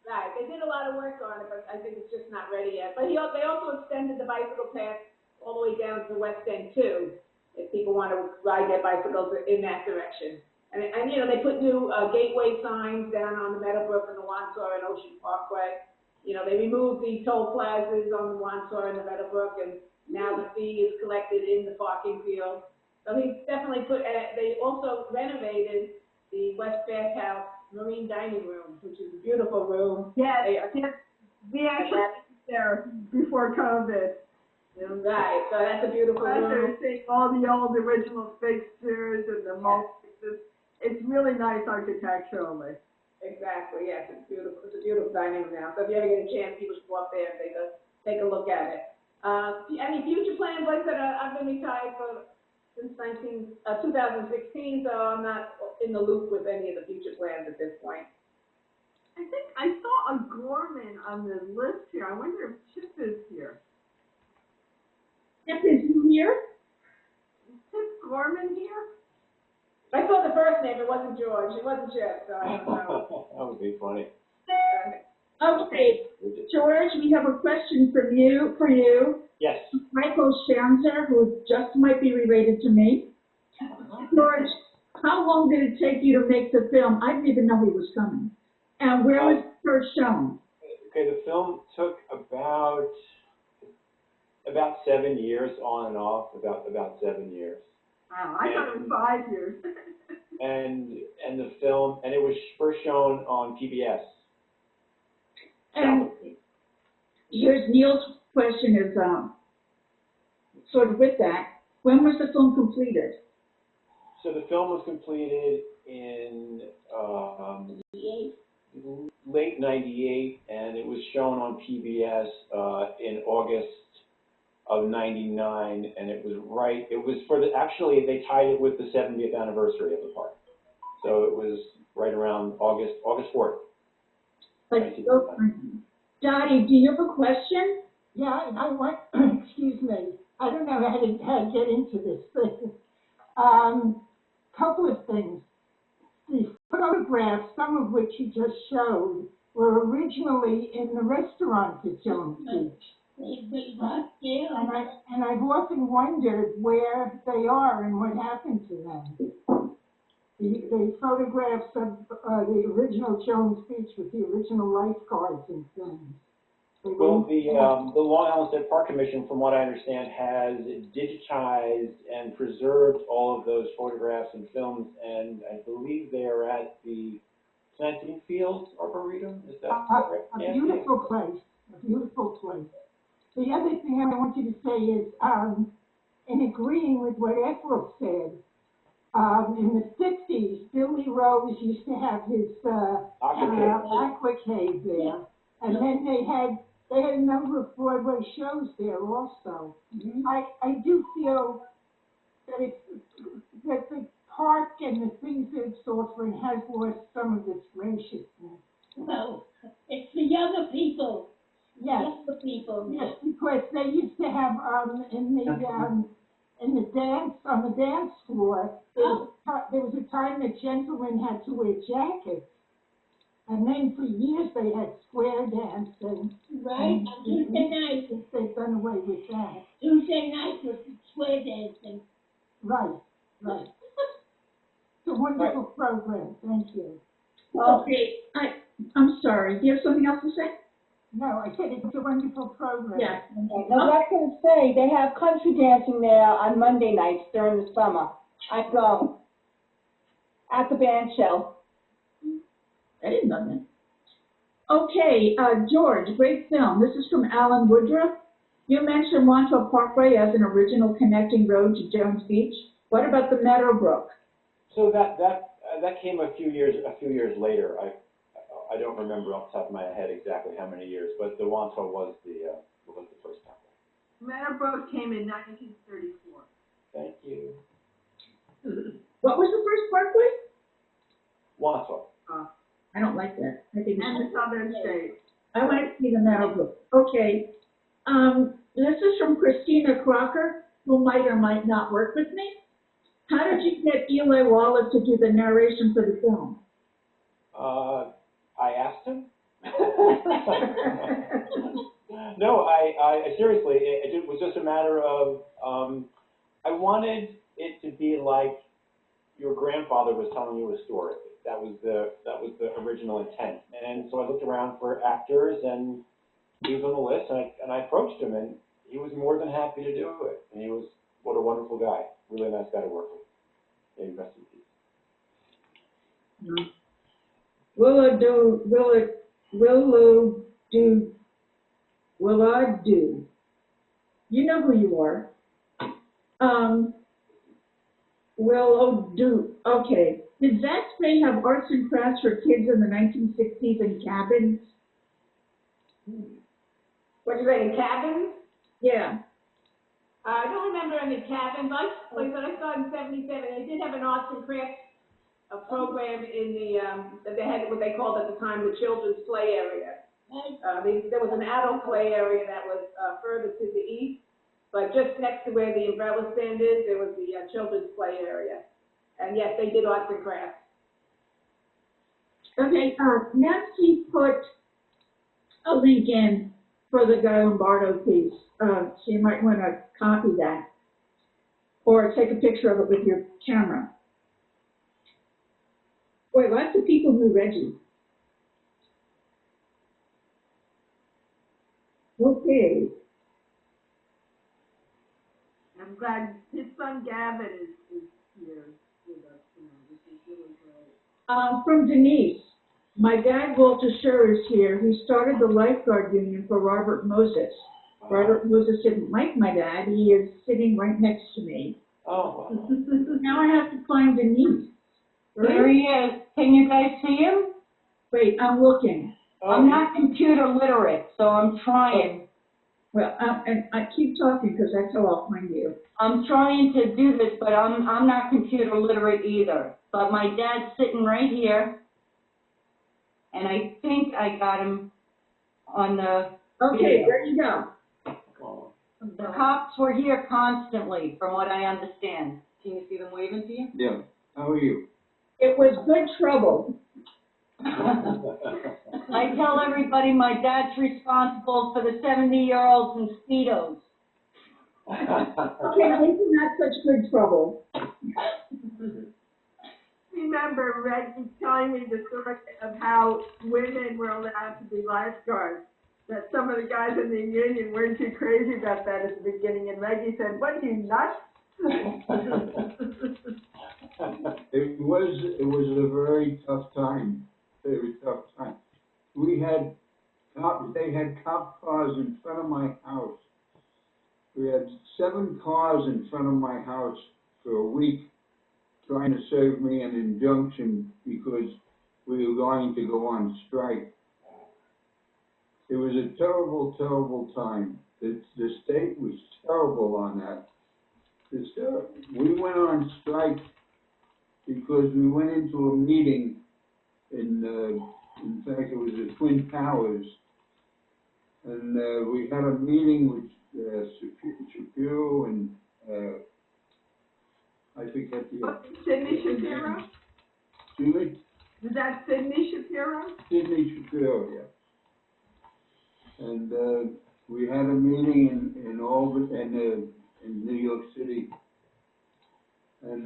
Right, they did a lot of work on it, but I think it's just not ready yet. But they also extended the bicycle path all the way down to the West End too, if people want to ride their bicycles in that direction. And they put new gateway signs down on the Meadowbrook and the Wandsor and Ocean Parkway. They removed the toll plazas on the Wandsor and the Meadowbrook, and now the fee is collected in the parking field. So he definitely they also renovated the West Bathhouse Marine Dining Room, which is a beautiful room.
Yes, we actually went there before COVID.
Right, so that's a beautiful room.
Seeing all the old original fixtures and the it's really nice architecturally.
Exactly, yes, it's beautiful. It's a beautiful dining room now. So if you ever get a chance, people should go up there and take a look at it. Any future plans? Like I said, I've been retired since 2016, so I'm not in the loop with any of the future plans at this point.
I think I saw a Gorman on the list here. I wonder if Chip is here.
Chip is here?
Is Chip Gorman here?
I saw the first name. It wasn't George. It wasn't Chip, so I don't know.
That would be funny.
Okay, George, we have a question for you.
Yes.
Michael Shanzer, who just might be related to me. George, how long did it take you to make the film? I didn't even know he was coming. And where was it first shown?
Okay, the film took about About 7 years on and off, about 7 years.
Wow, I thought it was 5 years.
And the film, and it was first shown on PBS.
And here's Neil's question is, sort of with that, when was the film completed?
So the film was completed in late '98, and it was shown on PBS in August of '99, and it was for the, actually they tied it with the 70th anniversary of the park. So it was right around August 4th.
Dottie, do you have a question?
Yeah, I want, excuse me, I don't know how to get into this, but, couple of things. The photographs, some of which you just showed, were originally in the restaurant at Jones Beach. And I've often wondered where they are and what happened to them. The photographs of the original Jones Beach with the original lifeguards and things.
Well, the Long Island State Park Commission, from what I understand, has digitized and preserved all of those photographs and films, and I believe they are at the Planting Fields Arboretum. Is that correct?
A beautiful place. A beautiful place. The other thing I want you to say is, in agreeing with what Ethel said, in the 50s, Billy Rose used to have his aqua cave there, and then they had a number of Broadway shows there also. Mm-hmm. I do feel that that the park and the things that it's offering has lost some of its graciousness.
No, it's the younger people.
Yes,
the people.
yes, because they used to have in the dance on the dance floor. There was a time that gentlemen had to wear jackets. And then for years they had square dancing.
Right, on Tuesday night.
They've done away with that.
Tuesday night was square dancing.
Right, right. It's a wonderful program, thank you.
Okay, I'm sorry, do you have something else to say?
No, I said it's a wonderful program.
Yeah.
Okay. Now, I was going to say, they have country dancing there on Monday nights during the summer. I go at the band shell.
I didn't know that. Okay, George, great film. This is from Alan Woodruff. You mentioned Montauk Parkway as an original connecting road to Jones Beach. What about the Meadowbrook?
So that came a few years later. I don't remember off the top of my head exactly how many years, but the Wanto was the first parkway.
Meadowbrook came in 1934.
Thank you.
What was the first parkway?
Wanto.
I don't like that. I think
And the Southern States.
I want to see the Meadowbrook. Okay. This is from Christina Crocker, who might or might not work with me. How did you get Eli Wallace to do the narration for the film?
I asked him. No, I seriously, it was just a matter of, I wanted it to be like your grandfather was telling you a story. That was the original intent. And so I looked around for actors, and he was on the list, and I approached him, and he was more than happy to do it. And he was, what a wonderful guy. Really nice guy to work with. Maybe rest in peace.
Will I do? You know who you are. Okay. Did Zach Spade have arts and crafts for kids in the 1960s in cabins?
What you say, in cabins?
Yeah.
I don't remember any cabins. Like when I started in 77, they did have an arts and crafts program in the, that they had what they called at the time the children's play area. There was an adult play area that was further to the east, but just next to where the umbrella stand is, there was the children's play area. And yes, they did arts and crafts.
Okay, Nancy put a link in for the Guy Lombardo piece. So you might want to copy that or take a picture of it with your camera. Boy, lots of people knew Reggie. Okay.
I'm glad his son Gavin is here with us tonight, which is really great.
From Denise, my dad Walter Scher is here. He started the Lifeguard Union for Robert Moses. Robert Moses didn't like my dad. He is sitting right next to me.
Oh.
Now I have to find Denise.
There he is. Can you guys see him?
Wait, I'm looking.
I'm not computer literate, so I'm trying.
Well, and I keep talking because that's how I'll find you.
I'm trying to do this, but I'm not computer literate either. But my dad's sitting right here, and I think I got him on the
Okay,
video.
there you go.
The cops were here constantly, from what I understand.
Can you see them waving to you?
Yeah. How are you?
It was good trouble.
I tell everybody my dad's responsible for the 70-year-olds in Speedos.
Okay, maybe not such good trouble.
Remember Reggie telling me the story of how women were allowed to be lifeguards, that some of the guys in the union weren't too crazy about that at the beginning, and Reggie said, "What, you nuts?"
It was a very tough time. Very tough time. They had cop cars in front of my house. We had 7 cars in front of my house for a week trying to serve me an injunction because we were going to go on strike. It was a terrible, terrible time. The state was terrible on that. We went on strike because we went into a meeting in fact, it was the Twin Towers, and we had a meeting with Shapiro and I forget the
Sidney Shapiro?
Excuse me?
Is that Sidney Shapiro?
Sidney Shapiro, yeah. And we had a meeting in Albany and in New York City, and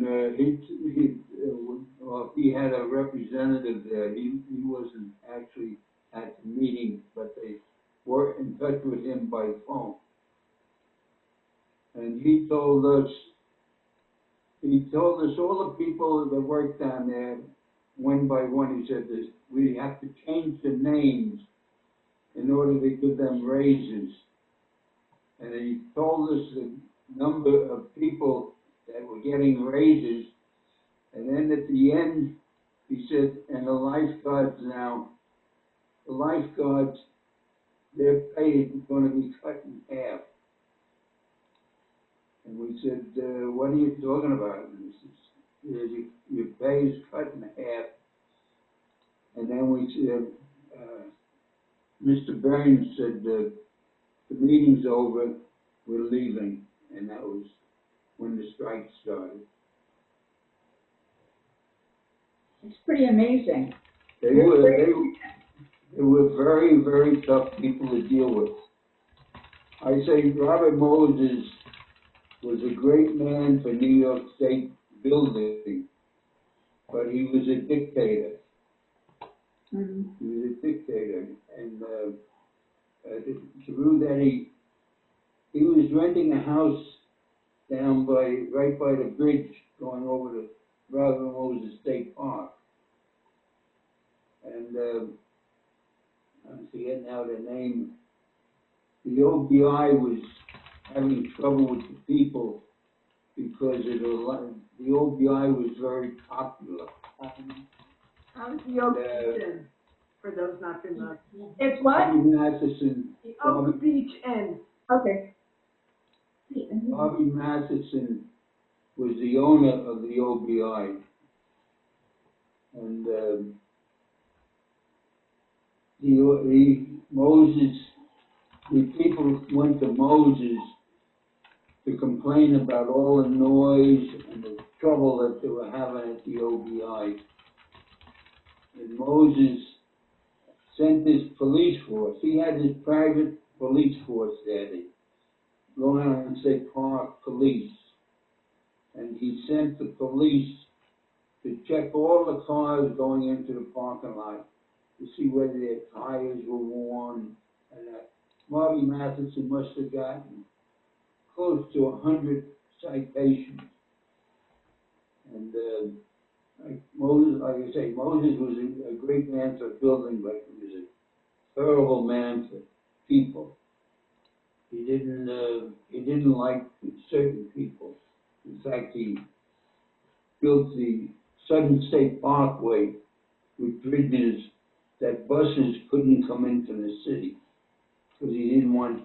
he had a representative there. He wasn't actually at the meeting, but they were in touch with him by phone. And he told us all the people that worked down there, one by one, he said this, we have to change the names in order to give them raises. And he told us the number of people that were getting raises. And then at the end, he said, and the lifeguards now, their pay is going to be cut in half. And we said, what are you talking about? And he says, your pay is cut in half. And then we said, Mr. Burns said, the meeting's over, we're leaving. And that was when the strike started.
It's pretty amazing.
They were very, very tough people to deal with. I say Robert Moses was a great man for New York State building, but he was a dictator.
Mm-hmm.
He was a dictator, and through that he was renting a house down right by the bridge going over to Robert Moses State Park. And I'm forgetting now the name. The OBI was having trouble with the people because the OBI was very popular.
How's the Oak Beach Inn, for those not familiar?
It's what?
Bobby Matheson.
The Oak Beach Inn.
Okay.
Bobby Matheson was the owner of the OBI. And the people went to Moses to complain about all the noise and the trouble that they were having at the OBI. And Moses sent his police force. He had his private police force there, the Long Island State Park Police. And he sent the police to check all the cars going into the parking lot to see whether their tires were worn. And Bobby Matheson must have gotten close to 100 citations. And, like I say, Moses was a great man for building, but he was a terrible man for people. He didn't like certain people. In fact, he built the Southern State Parkway with bridges that buses couldn't come into the city because he didn't want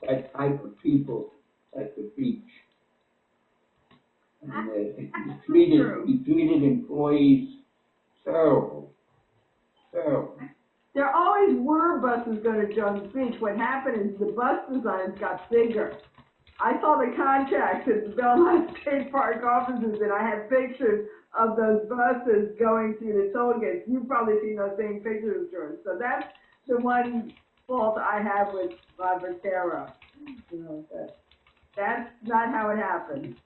that type of people at the beach. And he treated employees terrible.
There always were buses going to Jones Beach. What happened is the bus designs got bigger. I saw the contracts at the Belmont State Park offices, and I had pictures of those buses going through the toll gates. You've probably seen those same pictures, George. So that's the one fault I have with Robert Caro. You know, that's not how it happened.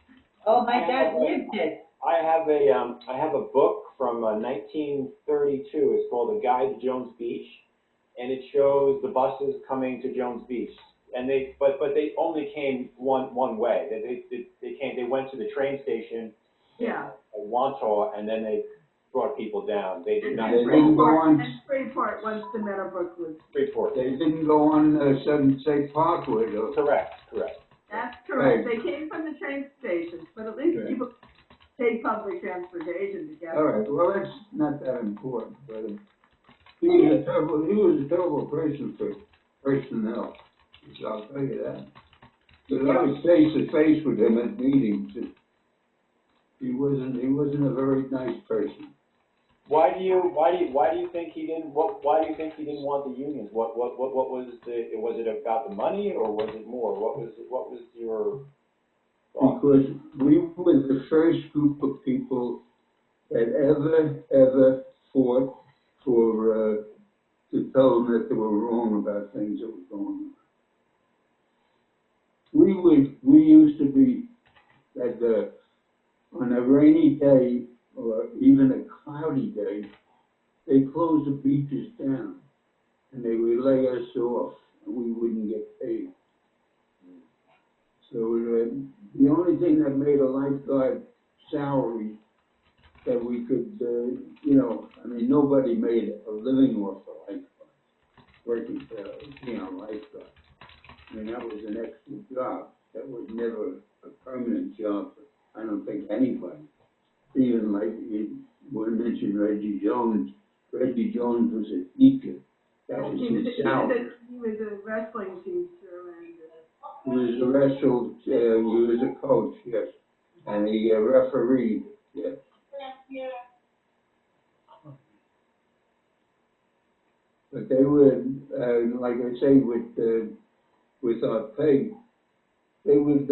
Oh, my dad lived it.
I have a book from 1932. It's called A Guide to Jones Beach, and it shows the buses coming to Jones Beach. And they only came one way. They went to the train station.
Yeah.
At Wantagh, and then they brought people down. They did not.
They didn't go on.
And Freeport once the Meadowbrook was.
Freeport.
They didn't go on Southern State Parkway, though.
Correct.
That's correct.
Right.
They came from the train stations, but at least people take public transportation to get.
All right. Well, that's not that important. But he was a terrible person for personnel. So I'll tell you that. Because I was face to face with him at meetings. He wasn't a very nice person.
Why do you think he didn't? Why do you think he didn't want the unions? What was it about the money, or was it more? What was your thought?
Because we were the first group of people that ever fought for to tell them that they were wrong about things that were going on. We used to be that on a rainy day or even a cloudy day, they closed the beaches down and they would lay us off and we wouldn't get paid. So the only thing that made a lifeguard salary that we could, nobody made a living off a lifeguard, working for a lifeguard. I mean, that was an extra job. That was never a permanent job for, I don't think, anybody. Even like you mentioned Reggie Jones. Reggie Jones was a teacher. That was his salary.
He was a wrestling teacher, and
He was a wrestler. He was a coach, yes, and a referee, yes. But they would, like I say, with our pay, they would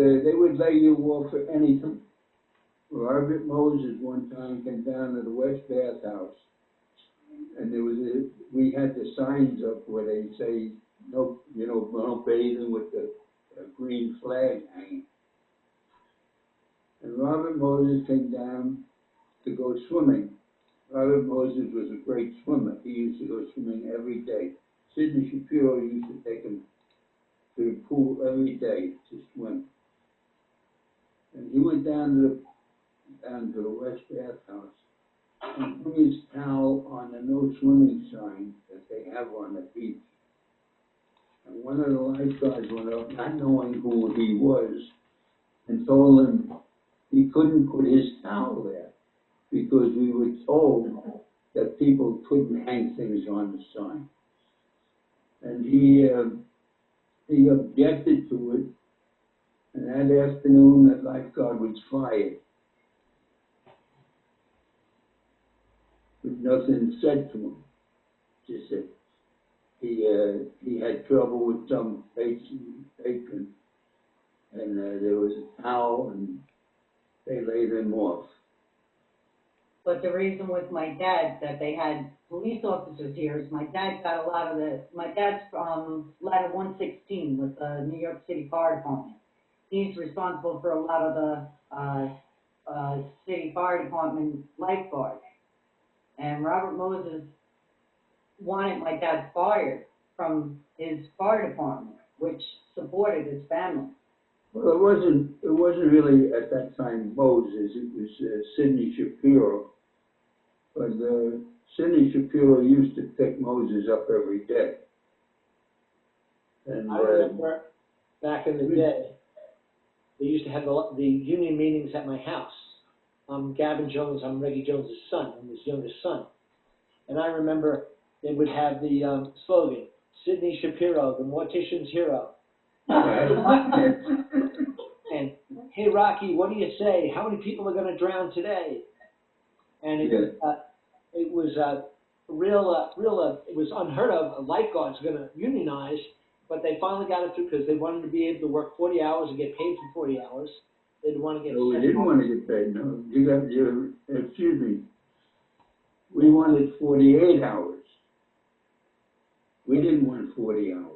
lay you off for anything. Robert Moses one time came down to the West Bath House, and we had the signs up where they say no bathing with the green flag hanging. And Robert Moses came down to go swimming. Robert Moses was a great swimmer. He used to go swimming every day. Sidney Shapiro used to take him to the pool every day to swim. And he went down to the West Bath House and put his towel on the no swimming sign that they have on the beach. And one of the lifeguards went up, not knowing who he was, and told him he couldn't put his towel there because we were told that people couldn't hang things on the sign. And he objected to it, and that afternoon that lifeguard was fired. But nothing said to him. Just that he had trouble with some patron, and there was a towel, and they laid him off.
But the reason with my dad that they had police officers here is my dad's from ladder 116 with the New York City Fire Department. He's responsible for a lot of the city fire department lifeguards. And Robert Moses wanted my dad fired from his fire department, which supported his family.
Well, it wasn't really at that time Moses, it was Sidney Shapiro. But Sidney Shapiro used to pick Moses up every day. And
I remember back in the day, they used to have the union meetings at my house. I'm Gavin Jones, I'm Reggie Jones' son, I'm his youngest son. And I remember they would have the slogan, Sidney Shapiro, the mortician's hero. And, hey Rocky, what do you say? How many people are going to drown today? And it was it was unheard of. Lifeguards were going to unionize, but they finally got it through because they wanted to be able to work 40 hours and get paid for 40 hours. They didn't want to get.
No, we didn't want to get paid. No, excuse me. We wanted 48 hours. We didn't want 40 hours.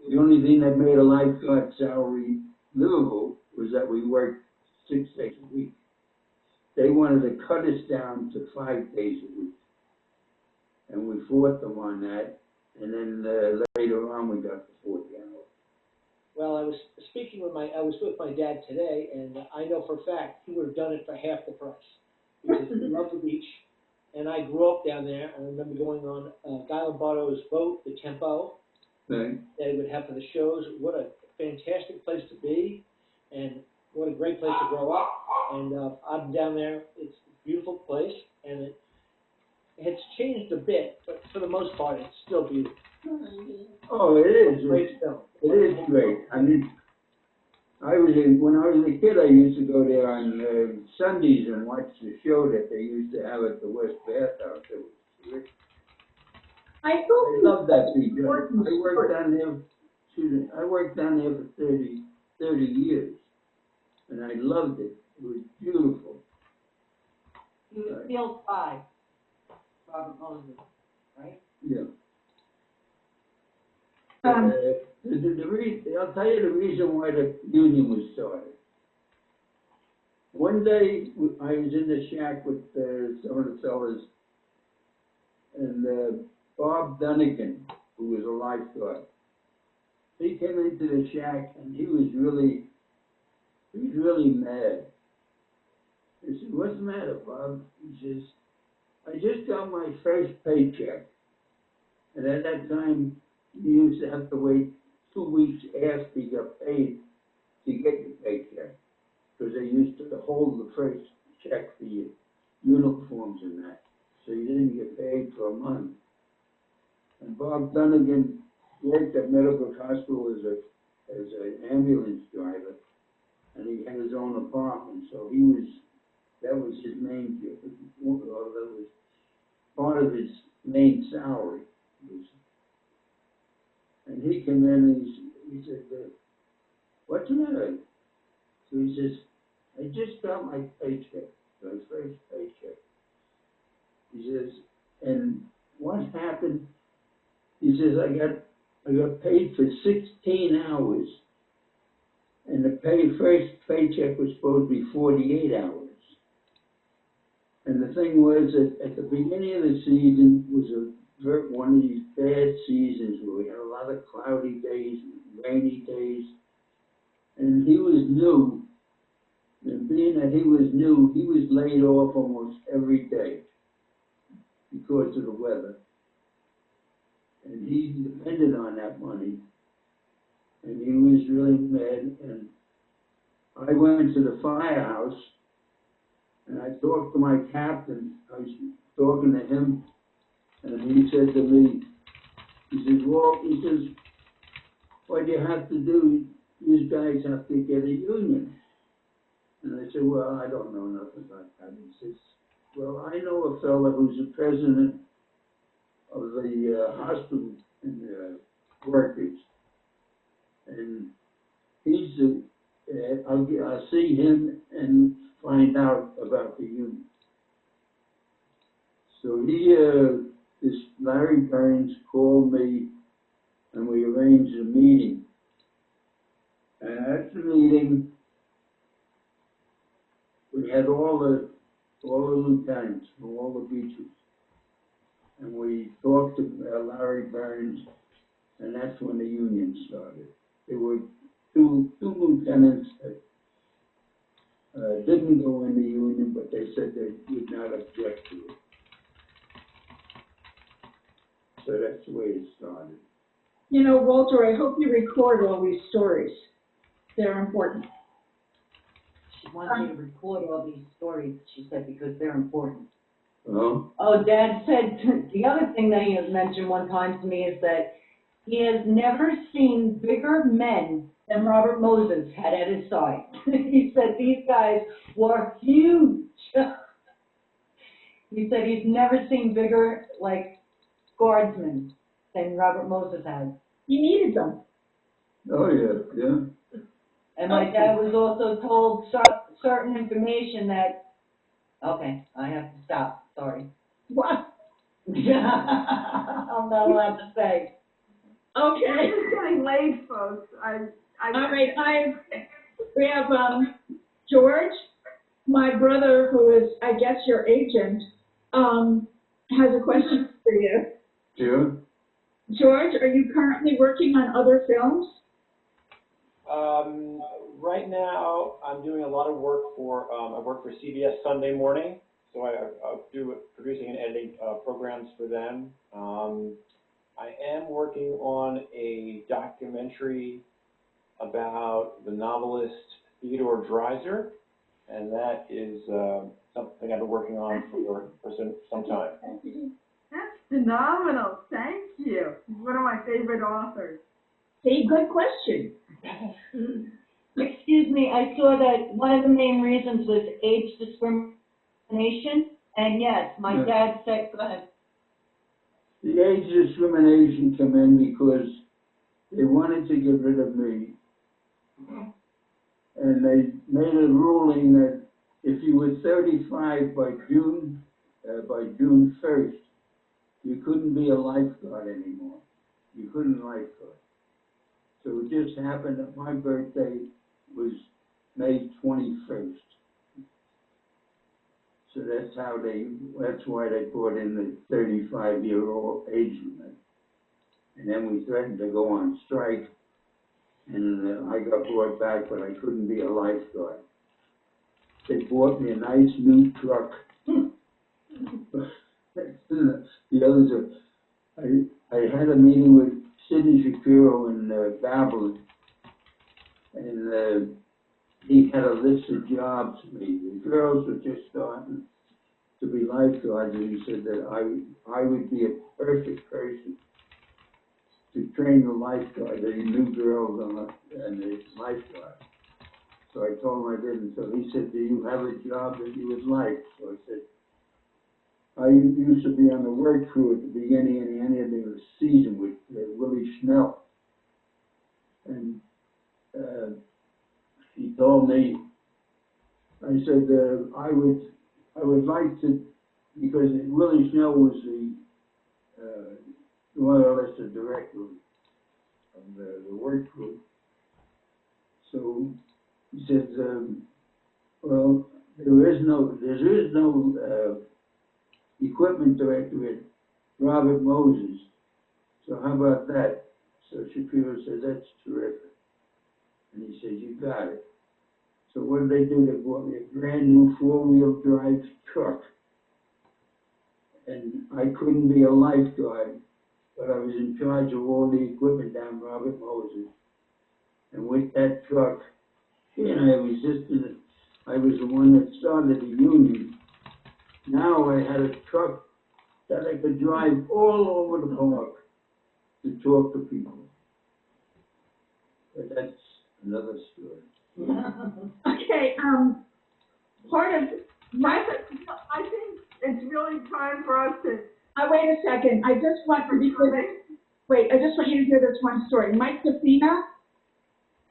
The only thing that made a lifeguard salary livable was that we worked 6 days a week. They wanted to cut us down to 5 days a week. And we fought them on that. And then later on we got to 40 hours.
Well, I was with my dad today, and I know for a fact he would have done it for half the price. Because he loved the beach. And I grew up down there. I remember going on Guy Lombardo's boat, the Tempo.
Right.
That he would have for the shows. What a fantastic place to be, and what a great place to grow up. And I'm down there. It's a beautiful place, and it's changed a bit, but for the most part, it's still beautiful.
Oh, it is.
It's a great film.
It is great. I mean, when I was a kid, I used to go there on Sundays and watch the show that they used to have at the West Bathhouse. It was terrific.
I
love that beach. I worked down there. I worked down there for 30 years, and I loved it. It was beautiful.
He was Field 5, Robert Moses, right?
Yeah. I'll tell you the reason why the union was started. One day, I was in the shack with some of the fellas, and Bob Dunnigan, who was a lifeguard, he came into the shack and he was really mad. He said, "What's the matter, Bob?" He says, "I just got my first paycheck." And at that time, you used to have to wait 2 weeks after you got paid to get your paycheck, because they used to hold the first check for your uniforms and that. So you didn't get paid for a month. And Bob Dunnigan worked at Meadowbrook Hospital as an ambulance driver, and he had his own apartment. So that was his main job. That was part of his main salary. And he came in and he said, "What's the matter?" So he says, "I just got my paycheck, my first paycheck." He says, "And what happened?" He says, I got paid for 16 hours, and the first paycheck was supposed to be 48 hours. And the thing was that at the beginning of the season was one of these bad seasons where we had a lot of cloudy days, rainy days, and he was new. And being that he was new, he was laid off almost every day because of the weather. And he depended on that money, and he was really mad. And I went to the firehouse, and I talked to my captain. I was talking to him, and he said to me, he says, "Walt," he says, "what you have to do, these guys have to get a union." And I said, "Well, I don't know nothing about that." He says, "Well, I know a fellow who's the president of the hospital and workers, and I'll see him and find out about the union." So this Larry Burns called me, and we arranged a meeting. And at the meeting, we had all the lieutenants from all the beaches. And we talked to Larry Burns, and that's when the union started. There were two
You know, Walter, I hope you record all these stories. They're important.
She wants me to record all these stories, she said, because they're important.
Oh,
Oh, Dad said, the other thing that he has mentioned one time to me is that he has never seen bigger men than Robert Moses had at his side. He said these guys were huge. He said he's never seen bigger, like, guardsmen than Robert Moses had.
You needed them.
oh, yeah, yeah.
And my dad was also told certain information that, okay, I have to stop, sorry.
What?
I'm not allowed to say.
Okay.
It's getting late, folks.
All right, we have, George, my brother, who is, I guess, your agent, has a question for you.
Sure.
George, are you currently working on other films?
Right now, I'm doing a lot of work for, I work for CBS Sunday Morning, so I do producing and editing programs for them. I am working on a documentary about the novelist Theodore Dreiser, and that is something I've been working on for some time.
That's phenomenal. Thank you. He's one of my favorite authors.
See, good question.
Excuse me, I saw that one of the main reasons was age discrimination, and yes, my dad said, go ahead.
The age discrimination came in because they wanted to get rid of me. And they made a ruling that if you were 35 by June 1st, you couldn't be a lifeguard anymore. You couldn't lifeguard. So it just happened that my birthday was May 21st. So that's why they brought in the 35-year-old age limit. And then we threatened to go on strike. And I got brought back, but I couldn't be a lifeguard. They bought me a nice new truck. The others are, I had a meeting with Sidney Shapiro in Babylon, and he had a list of jobs for me. The girls were just starting to be lifeguards, and he said that I would be a perfect person to train the lifeguard, the new girls and the lifeguard. So I told him I didn't. So he said, do you have a job that you would like? So I said, I used to be on the work crew at the beginning and the end of the season with Willie Schnell. And he told me, I said, I would like to, because Willie Schnell was more or less the director of the work crew. So he said, well, there is no equipment director at Robert Moses. So how about that? So Shapiro said, that's terrific. And he said, you got it. So what did they do? They bought me a brand new 4-wheel drive truck. And I couldn't be a lifeguard, but I was in charge of all the equipment down Robert Moses. And with that truck, and I resisted it. I was the one that started the union. Now I had a truck that I could drive all over the park to talk to people. But that's another story.
Okay, part of my,
I think it's really time for us to.
wait a second, I just want to be clear. Wait, I just want you to hear this one story. Mike DeFina,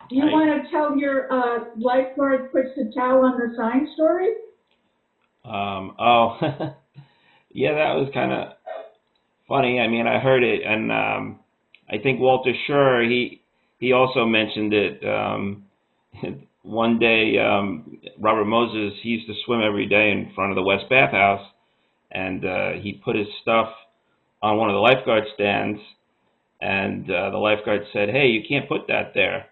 do you want to tell your lifeguard puts the towel on the sign story?
Yeah, that was kind of funny. I mean, I heard it, and I think Walter Schur, he also mentioned it. One day, Robert Moses, he used to swim every day in front of the West Bathhouse, and he put his stuff on one of the lifeguard stands, and the lifeguard said, hey, you can't put that there.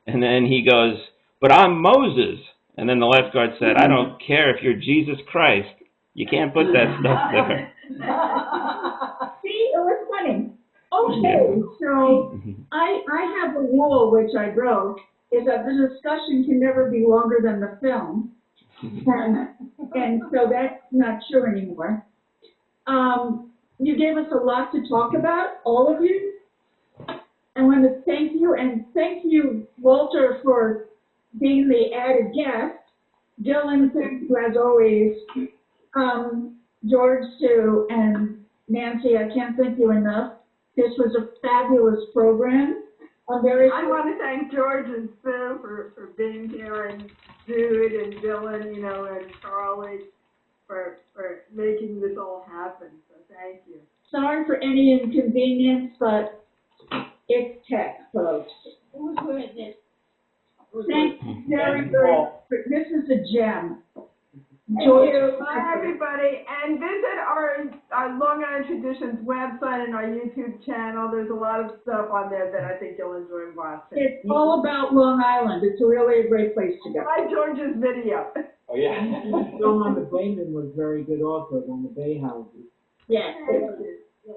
And then he goes, but I'm Moses. And then the lifeguard said, I don't care if you're Jesus Christ. You can't put that stuff there.
See, it was funny. Okay, so I have a rule which I broke, is that the discussion can never be longer than the film. And so that's not true anymore. You gave us a lot to talk about, all of you. I want to thank you, and thank you, Walter, for being the added guest. Dylan, thank you as always. George, Sue, and Nancy, I can't thank you enough. This was a fabulous program.
I want to thank George and Sue for being here, and Jude and Dylan, you know, and Charlie for making this all happen. So thank you.
Sorry for any inconvenience, but it's tech, folks.
Who's good at this?
Thank you very, very much. This is a gem.
Thank
George,
you. Bye, everybody. And visit our Long Island Traditions website and our YouTube channel. There's a lot of stuff on there that I think you'll enjoy watching.
It's all about Long Island. It's really a great place to go.
Bye, George's video.
Oh, yeah.
The film on the Bayman was very good also, on the Bay Houses.
Yes.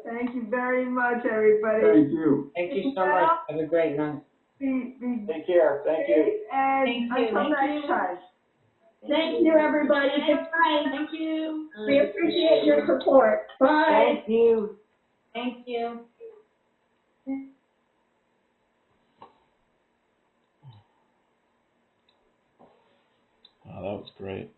Thank you very much, everybody.
Thank you.
Thank you so much. Have a great night.
Be
Take care. Thank you.
And until next time.
Thank you, everybody. Goodbye.
Thank you.
We appreciate your support. Bye.
Thank you.
Thank you.
Oh, that was great.